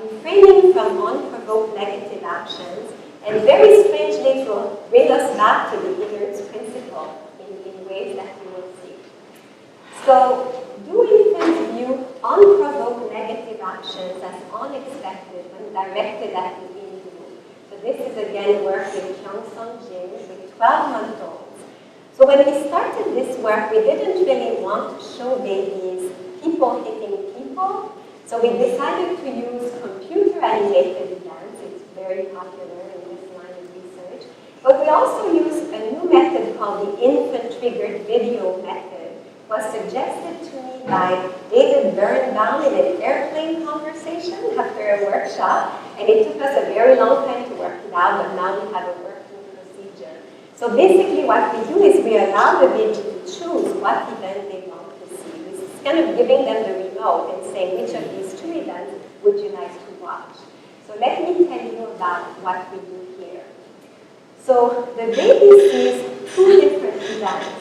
refraining from unprovoked negative actions, and very strangely it will bring us back to the Innard's principle in ways that you will see. So, do infants view unprovoked negative actions as unexpected when directed at the in-group? So this is again work with Kyung-Sung Jin with 12-month-olds. So when we started this work, we didn't really want to show babies people hitting people. So we decided to use computer-animated events. It's very popular in this line of research. But we also use a new method called the infant-triggered video method. Was suggested to me by David Birnbaum in an airplane conversation after a workshop, and it took us a very long time to work it out, but now we have a working procedure. So basically what we do is we allow the baby to choose what event they want to see. It's kind of giving them the remote and saying which of these two events would you like to watch. So let me tell you about what we do here. So the baby sees two different events.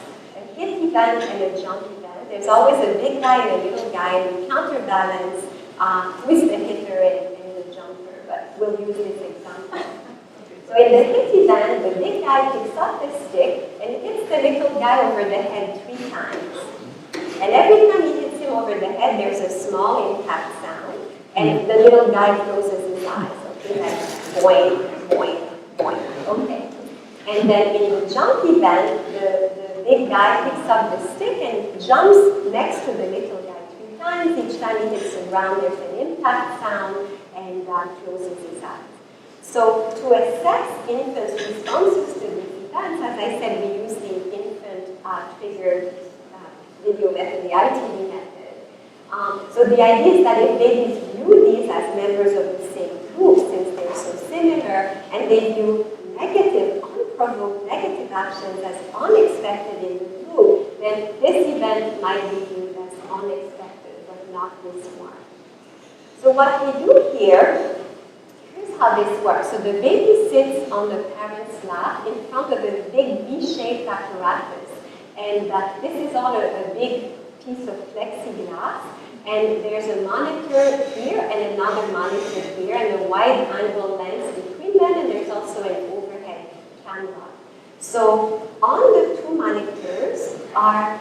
Hit event and a jump event. There's always a big guy and a little guy, and we counterbalance who is the hitter and the jumper, but we'll use this example. So in the hit event, the big guy picks up the stick and hits the little guy over the head 3 times. And every time he hits him over the head, there's a small impact sound, and the little guy closes his eyes. Okay, like boing, boing, boing. Okay. And then in the jump event, the big guy picks up the stick and jumps next to the little guy 3 times. Each time he hits the ground, there's an impact sound, and closes his eyes. So to assess infants' responses to these events, as I said, we use the infant-triggered video method, the ITV method. So the idea is that if babies view these as members of the same group, since they're so similar, and they view unprovoked negative actions as unexpected in the group, then this event might be viewed as unexpected, but not this one. So what we do here, here's how this works. So the baby sits on the parent's lap in front of a big V-shaped apparatus. And this is all a big piece of plexiglass. And there's a monitor here and another monitor here, and a wide-angle lens between them, and there's also an overhead camera. So on the 2 monitors are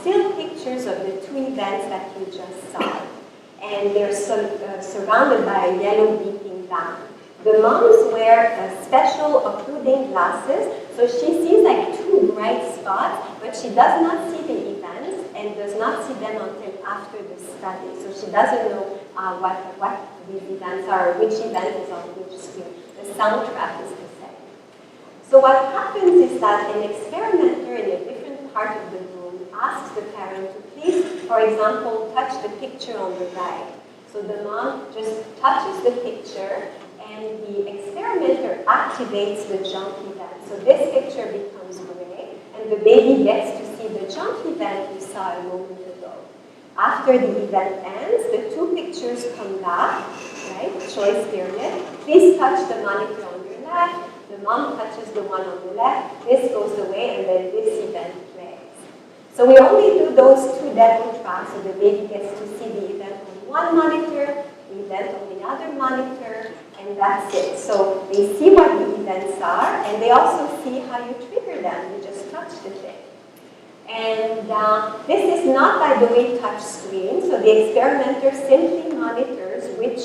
still pictures of the 2 events that you just saw. And they're surrounded by a yellow beeping band. The moms wear special occluding glasses, so she sees like 2 bright spots, but she does not see the events and does not see them until after the study. So she doesn't know what these events are, or which event is on which screen. The soundtrack is the same. So what happens is that an experimenter in a different part of the room asks the parent to please, for example, touch the picture on the right. So the mom just touches the picture, and the experimenter activates the jump event. So this picture becomes gray, and the baby gets to see the jump event we saw a moment ago. After the event ends, the 2 pictures come back, right? Choice period. Please touch the monitor on your left. The mom touches the one on the left. This goes away, and then this event plays. So we only do those 2 demo tracks, so the baby gets to see the event on one monitor, the event on the other monitor, and that's it. So they see what the events are, and they also see how you trigger them. You just touch the thing. And this is not, by the way, touch screen. So the experimenter simply monitors which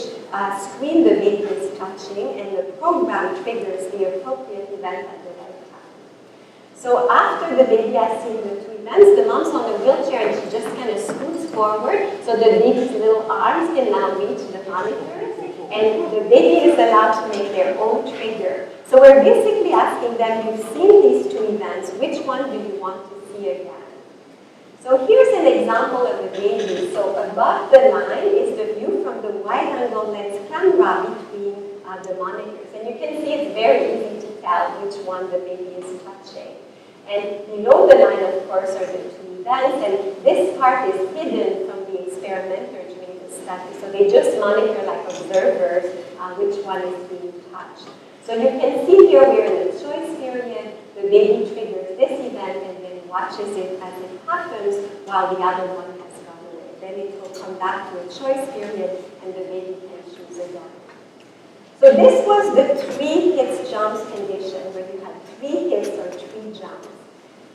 screen the baby is touching, and the program triggers the appropriate event at the right time. So after the baby has seen the two events, the mom's on a wheelchair and she just kind of scoots forward so the baby's little arms can now reach the monitor, and the baby is allowed to make their own trigger. So we're basically asking them, you've seen these two events, which one do you want to see again? So here's an example of the baby. So above the line is the view from the wide-angle lens camera between the monitors. And you can see it's very easy to tell which one the baby is touching. And below the line, of course, are the two events. And this part is hidden from the experimenter during the study. So they just monitor, like observers, which one is being touched. So you can see here we're in the choice period. The baby triggers this event and then watches it as it happens while the other one has gone away. Then it will come back to a choice period and the baby can choose again. So this was the 3 hits jumps condition, where you had 3 hits or 3 jumps.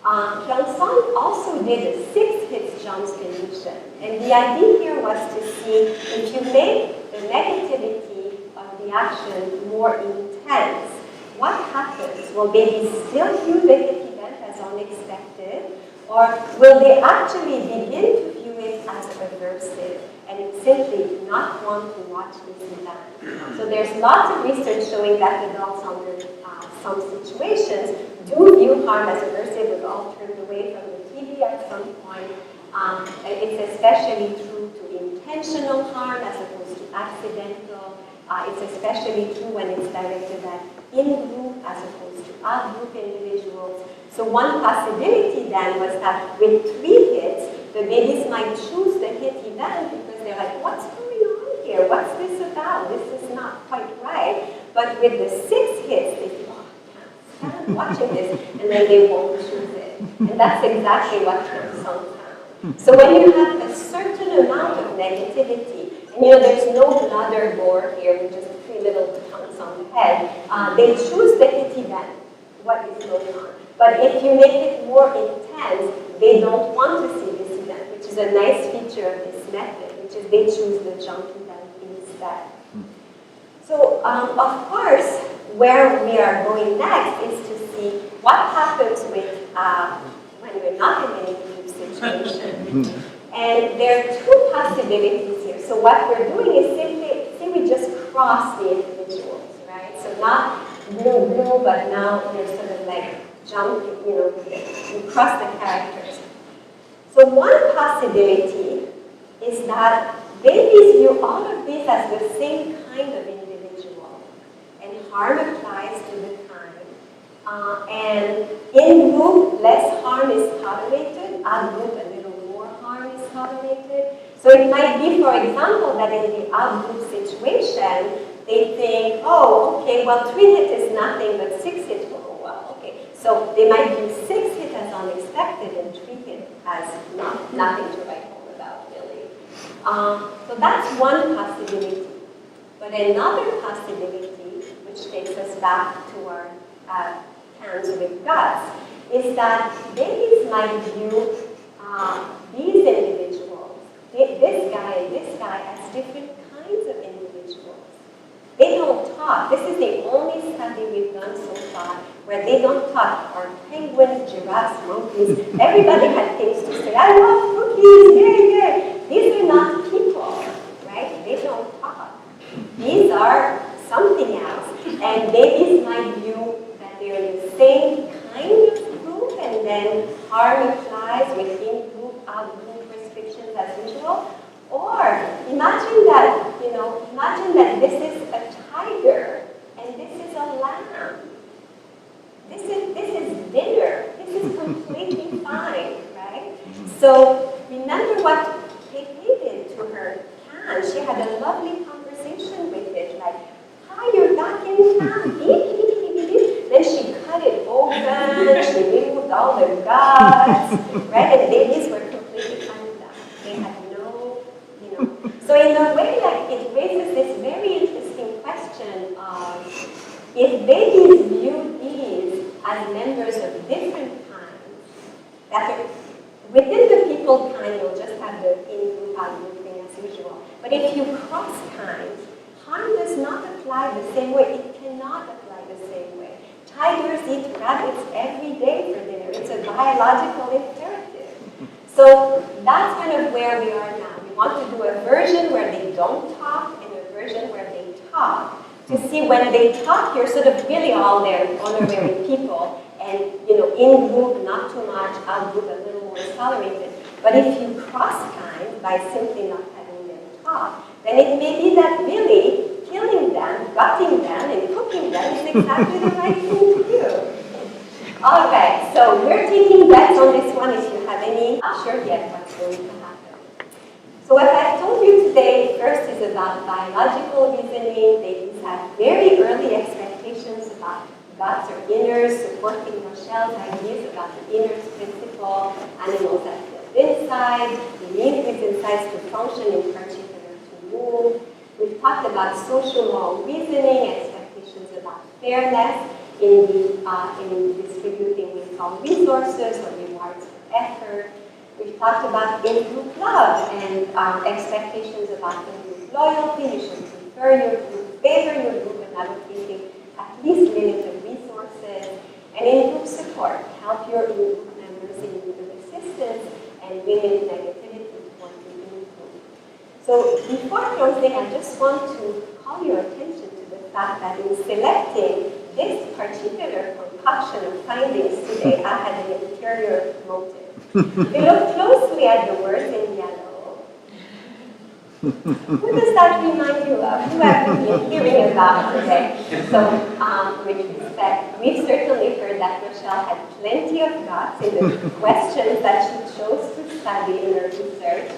Kyung-Sung also did a 6 hits jumps condition. And the idea here was to see if you make the negativity of the action more intense, what happens? Will babies still view the hit event as unexpected, or will they actually begin to view it as aversive and simply not want to watch this event? So there's lots of research showing that adults under some situations do view harm as aversive, and all turned away from the TV at some point. It's especially true to intentional harm as opposed to accidental. It's especially true when it's directed at in-group as opposed to out-group individuals. So one possibility then was that with 3 hits, the babies might choose the hit event because they're like, what's going on here? What's this about? This is not quite right. But with the 6 hits, they feel, oh, I can't stand watching this, and then they won't choose it. And that's exactly what Kyung-Sung found. So when you have a certain amount of negativity, and there's no bladder bore here with just 3 little tongues on the head, they choose the hit event, what is going on. But if you make it more intense, they don't want to see this event, which is a nice feature of this method, which is they choose the jump event instead. So, of course, where we are going next is to see what happens with when we're not in any group situation. And there are 2 possibilities here. So what we're doing is simply, say we just cross the individuals, right? So not blue, but now you're sort of like jump, you cross the characters. So one possibility is that babies view all of these as the same kind of individual, and harm applies to the kind. And in group, less harm is tolerated. Out group, a little more harm is tolerated. So it might be, for example, that in the out group situation, they think, oh, okay, well, 3 hit is nothing, but 6 hit, oh, well, okay. So they might view 6 hit as unexpected and 3 hit as nothing to write home about, really. So that's one possibility. But another possibility, which takes us back to our hands with guts, is that babies might view these individuals, this guy and this guy, as different kinds of individuals. They don't talk. This is the only study we've done so far where they don't talk. Or penguins, giraffes, monkeys, everybody had things to say. I love cookies, yay, yay. These are not people, right? They don't talk. These are something else. And babies might view that they're the same kind of group, and then harm applies with in-group, out-group restrictions as usual. Or imagine that, imagine that this is a tiger and this is a lamb. This is dinner. This is completely fine, right? So remember what Pepe did to her can. She had a lovely conversation with it, like, hi, you're back in town. Beep, beep, beep, beep, beep. Then she cut it open, she removed all the guts, right? And babies were completely fine with that. They had So in a way, like, it raises this very interesting question of if babies view these as members of different kinds, that within the people kind, you'll just have the in-group, out-group thing as usual. But if you cross kinds, apply the same way. It cannot apply the same way. Tigers eat rabbits every day for dinner. It's a biological imperative. So that's kind of where we are now. We want to do a version where they don't talk and a version where they talk. To see when they talk, you're sort of really all there, honorary people, and in group, not too much, out group, a little more tolerated. But if you cross kind by simply not having them talk, then it may be that really killing them, gutting them, and cooking them is exactly the right thing to do. All right, so we're taking bets on this one. If you have any, not sure yet what's going to happen. So what I've told you today first is about biological reasoning. They have very early expectations about guts or inners, supporting Rochel's ideas about the inners principle, animals that feel inside, we need these insides to function, in particular to move. We've talked about social moral reasoning, expectations about fairness in distributing we call resources or rewards for effort. We've talked about in-group love and expectations about in-group loyalty. You should prefer your group, favor your group, and allocating at least limited resources. And in-group support, help your in-group members in need of assistance and limit negativity toward the in-group. So before closing, I just want to call your attention to the fact that in selecting this particular concoction of findings today, I had an interior motive. We look closely at the words in yellow. Who does that remind you of? Who have you been hearing about today? So, with respect, we've certainly heard that Rochel had plenty of guts in the questions that she chose to study in her research.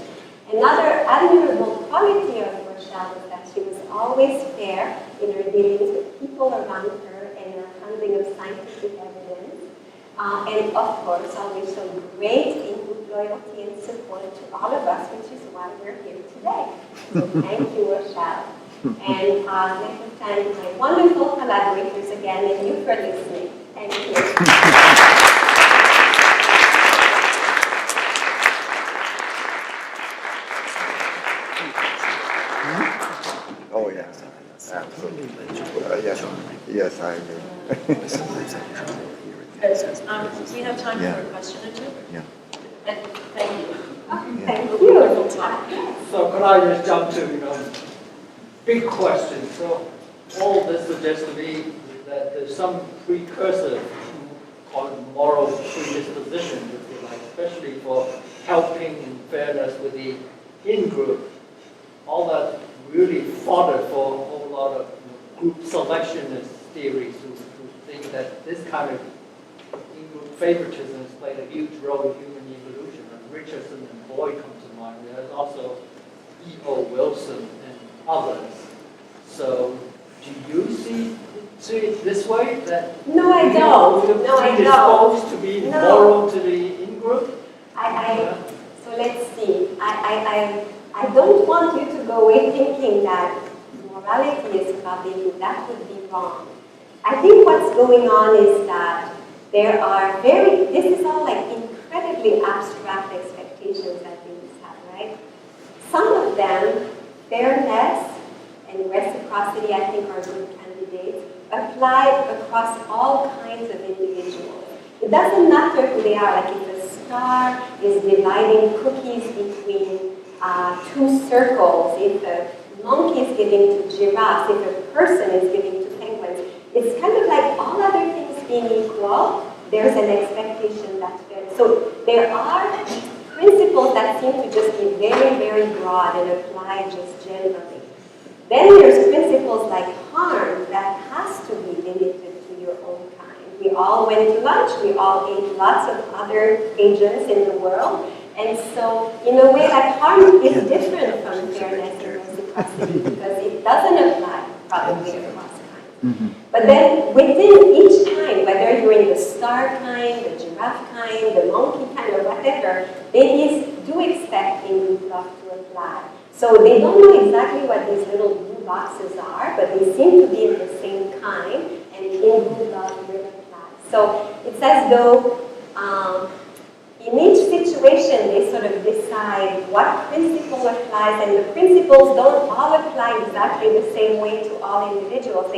Another admirable quality of Rochel was that she was always fair in her dealings with people around her and her handling of scientific evidence. And of course, always showed great in-group loyalty and support to all of us, which is why we're here today. So thank you, Rochel. And let me thank my wonderful collaborators again and you for listening. Thank you. Oh, yes, absolutely. Yes, I agree. We have time Yeah. for a question or two? Yeah. And thank you. Thank you. So could I just jump to, big question. So all this suggests to me that there's some precursor to call it moral predisposition, if you like, especially for helping in fairness with the in-group. All that really fodder for a whole lot of group selectionist theories who think that this kind of in-group favoritism has played a huge role in human evolution. And Richardson and Boyd come to mind. There's also E.O. Wilson and others. So do you see it this way? That No, I don't. No, I don't. predisposed to be moral to the in-group? So let's see. I don't want you to go away thinking that morality is about the in-group. That would be wrong. I think what's going on is that there are this is all like incredibly abstract expectations that humans have, right? Some of them, fairness and reciprocity, I think are good candidates, apply across all kinds of individuals. It doesn't matter who they are, like if a star is dividing cookies between two circles, if a monkey is giving to giraffes, if a person is giving to penguins, it's kind of like all other things being equal, there's an expectation that's fair. So there are principles that seem to just be very, very broad and apply just generally. Then there's principles like harm that has to be limited to your own kind. We all went to lunch, we all ate lots of other agents in the world, and so in a way that harm is different from fairness and reciprocity because it doesn't apply probably across kinds. But then within each kind, whether you're in the star kind, the giraffe kind, the monkey kind, or whatever, babies do expect in-group love to apply. So they don't know exactly what these little blue boxes are, but they seem to be in the same kind, and in-group love will apply. So it's as though in each situation, they sort of decide what principle applies, and the principles don't all apply exactly the same way to all individuals.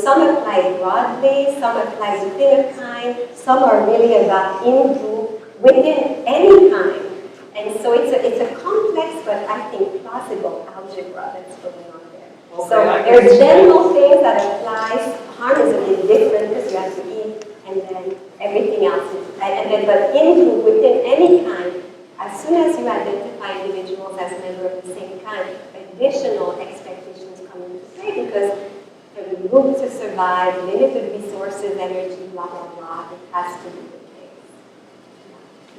Some apply broadly, some apply within a kind, some are really about in-group, within any kind. And so it's a complex, but I think plausible algebra that's going on there. Okay, So there are general things that apply. Harm is a bit different because you have to eat, and then everything else is, but in-group, within any kind, as soon as you identify individuals as members of the same kind, additional expectations come into play because for the group to survive, limited resources, energy, blah, blah, blah, it has to be the case.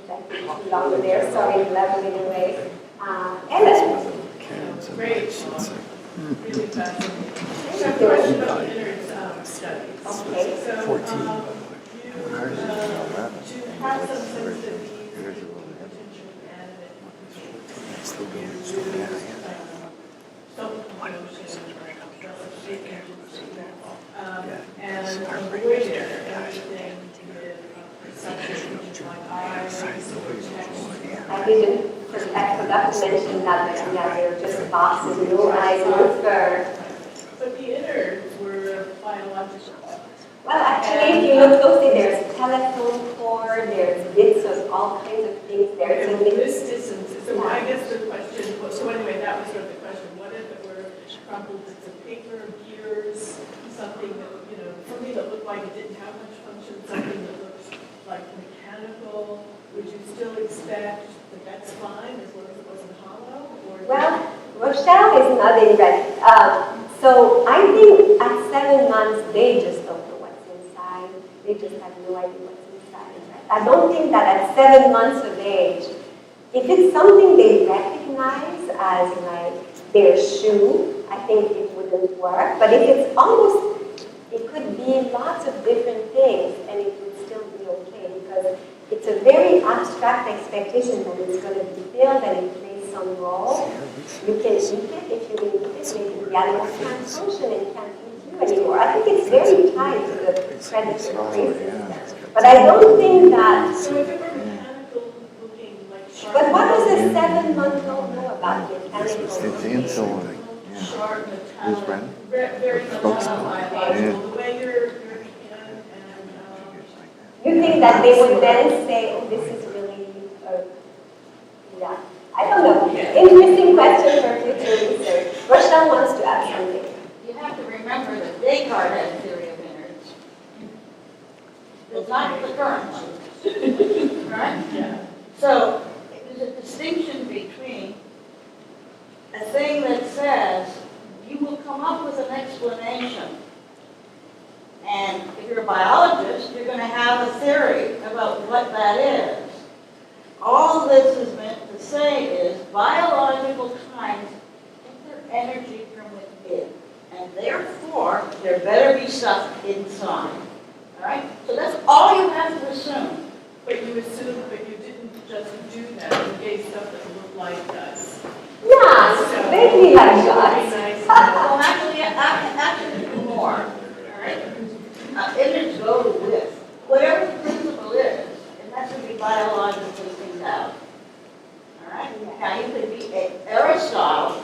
I think too long there, sorry, elaborating away. Ellen. Great. Really fascinating. I have a question about the innards studies. Okay. So, you have some sense that these attention and and avoiding everything with perception, like eyes, I didn't, I forgot to mention that they're just boxes, no eyes, no fur. but the innards were biological. Well, actually, if you look closely, there's telephone cord, there's bits of all kinds of things there. Okay, So well, this distance, so I guess the question, so anyway, that was sort of the question. What if it were crumpled bits of paper, gears, something that, for me that looked like it didn't have much function, something that looks like mechanical, would you still expect that that's fine as long as it wasn't hollow? Or well, Rochel is nodding red. So I think at 7 months, they just don't know what's inside. They just have no idea what's inside. I don't think that at 7 months of age, if it's something they recognize as like their shoe, I think it wouldn't work. But if it's almost, it could be lots of different things and it would still be okay because it's a very abstract expectation that it's going to be filled and it plays some role. You can eat it if you eat it, maybe the animal can't function and can't eat you anymore. I think it's very tied to the predator craze. But I don't think that. so if it were mechanical looking, like sharp. But what does a 7-month-old know about mechanical? It's insulin. Yeah. Sharp, Who's Brennan? very much Spokesman. biological. The way your hand and You think that they would then say, oh, this is really, yeah. I don't know. Interesting question for future research. Rochel wants to add something. You have to remember that Descartes had a theory of innards. It's not the current one. Right? yeah. So there's a distinction between a thing that says you will come up with an explanation. And if you're a biologist, you're going to have a theory about what that is. All this is meant to say is biological kinds get their energy from within. And therefore, there better be stuff inside. All right? So that's all you have to assume. But you assumed, but you didn't just do that. You gave stuff that looked like guts. Yeah, maybe like Very that. nice. Well, actually more. All right? Innards go with whatever the principle is, and that should be biologically things out. All right? Now, you could be Aristotle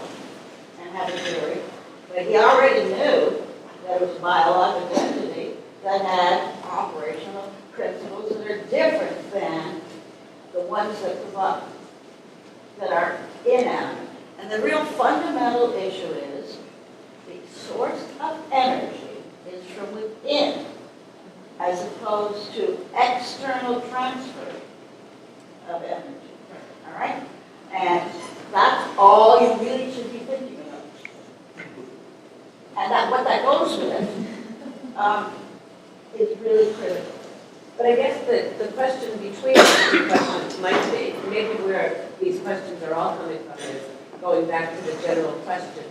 and have a theory, but he already knew that it was a biological entity that had operational principles that are different than the ones that come up that are inanimate. And the real fundamental issue is the source of energy is from within, as opposed to external transfer of energy. All right? And that's all you really should be thinking about. And that what that goes with is really critical. But I guess the question between the two questions might be, maybe where these questions are all coming from is going back to the general question,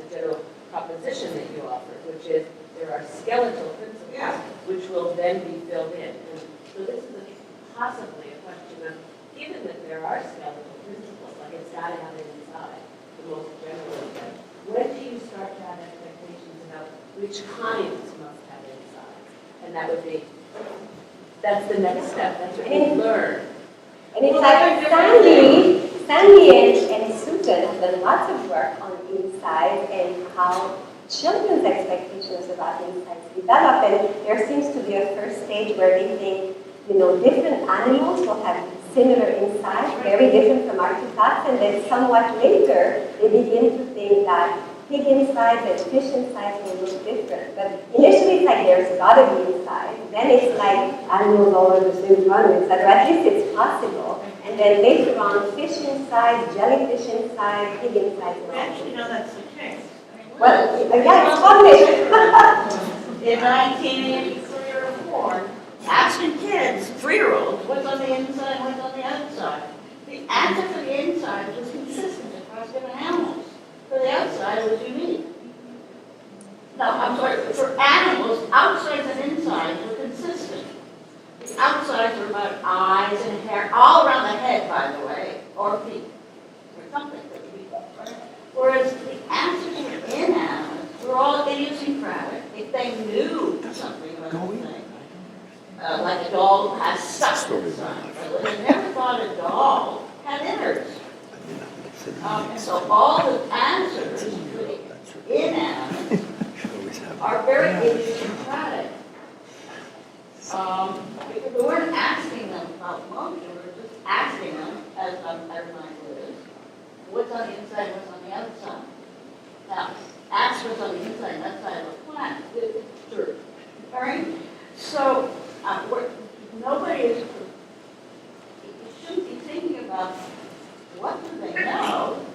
the general proposition that you offered, which is there are skeletal principles which will then be filled in. And so this is possibly a question of, given that there are skeletal principles, like it's got to have it inside, the most general of them, when do you start to have expectations about which kinds must have it inside? And that would be, that's the next step. That's what you learn. And in fact, Sandy and Susan have done lots of work on inside and how children's expectations about insides develop. And there seems to be a first stage where they think, different animals will have similar insides, very different from artifacts, and then somewhat later, they begin to think that pig insides and fish insides will look different. But initially, it's like there's got to be insides. Then it's like animals all have the same color, etc. At least it's possible. And then later on, fish insides, jellyfish insides, pig insides. We actually know that's the case. Well, yeah, it's published. In 1983 or 4, asking kids, 3-year-olds, what's on the inside, what's on the outside. The answer for the inside was consistent across different animals. For the outside, it was unique. No, I'm sorry, for animals, outsides and insides were consistent. The outsides were about eyes and hair, all around the head, by the way, or feet, or something that we right? Whereas the answers were in animals were all idiosyncratic. If they knew something about the thing. Like a doll has stuff inside. They never thought a doll had innards. And so all the answers in animals are very idiosyncratic. Because we weren't asking them about function, we were just asking them, as everyone is, what's on the inside, what's on the outside. Now, ask what's on the inside and outside of a plant. Sure. All right? So, nobody is, you shouldn't be thinking about what do they know,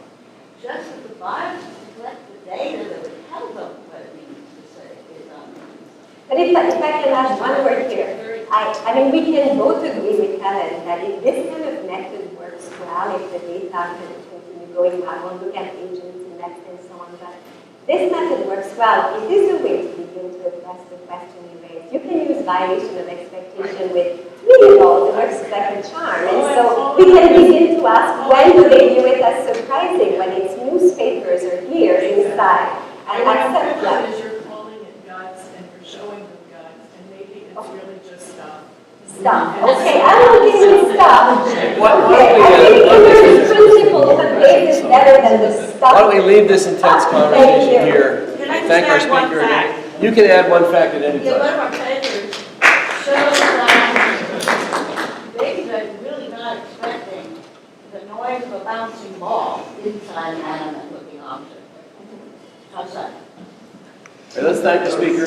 just as the biologists collect the data that would tell them what it means to say is on the inside. But if I can add one word here, I mean, we can both agree with Helen that if this kind of method works well, if the data can continue going well, we'll look at agents, index, and so on, but this method works well. It is a way to begin to address the question you raised. You can use violation of expectation with $3 and works like a charm. And so we can begin to ask, when do they view it as surprising? When it's newspapers or gears inside. And that's What that. is you're calling it guts and you're showing them guts, and maybe it's really just stuff. Stuff. Okay, I'm looking at stuff. Why Okay, I think the principle of the base is better than the stuff. Why don't we leave this intense conversation Thank you. here? Can I just Thank our add one speaker. fact? You can add one fact at any Yeah, one time. of our papers shows that babies are really not expecting the noise of a bouncing ball inside an animate-looking object. How's that? Okay, let's thank the speaker.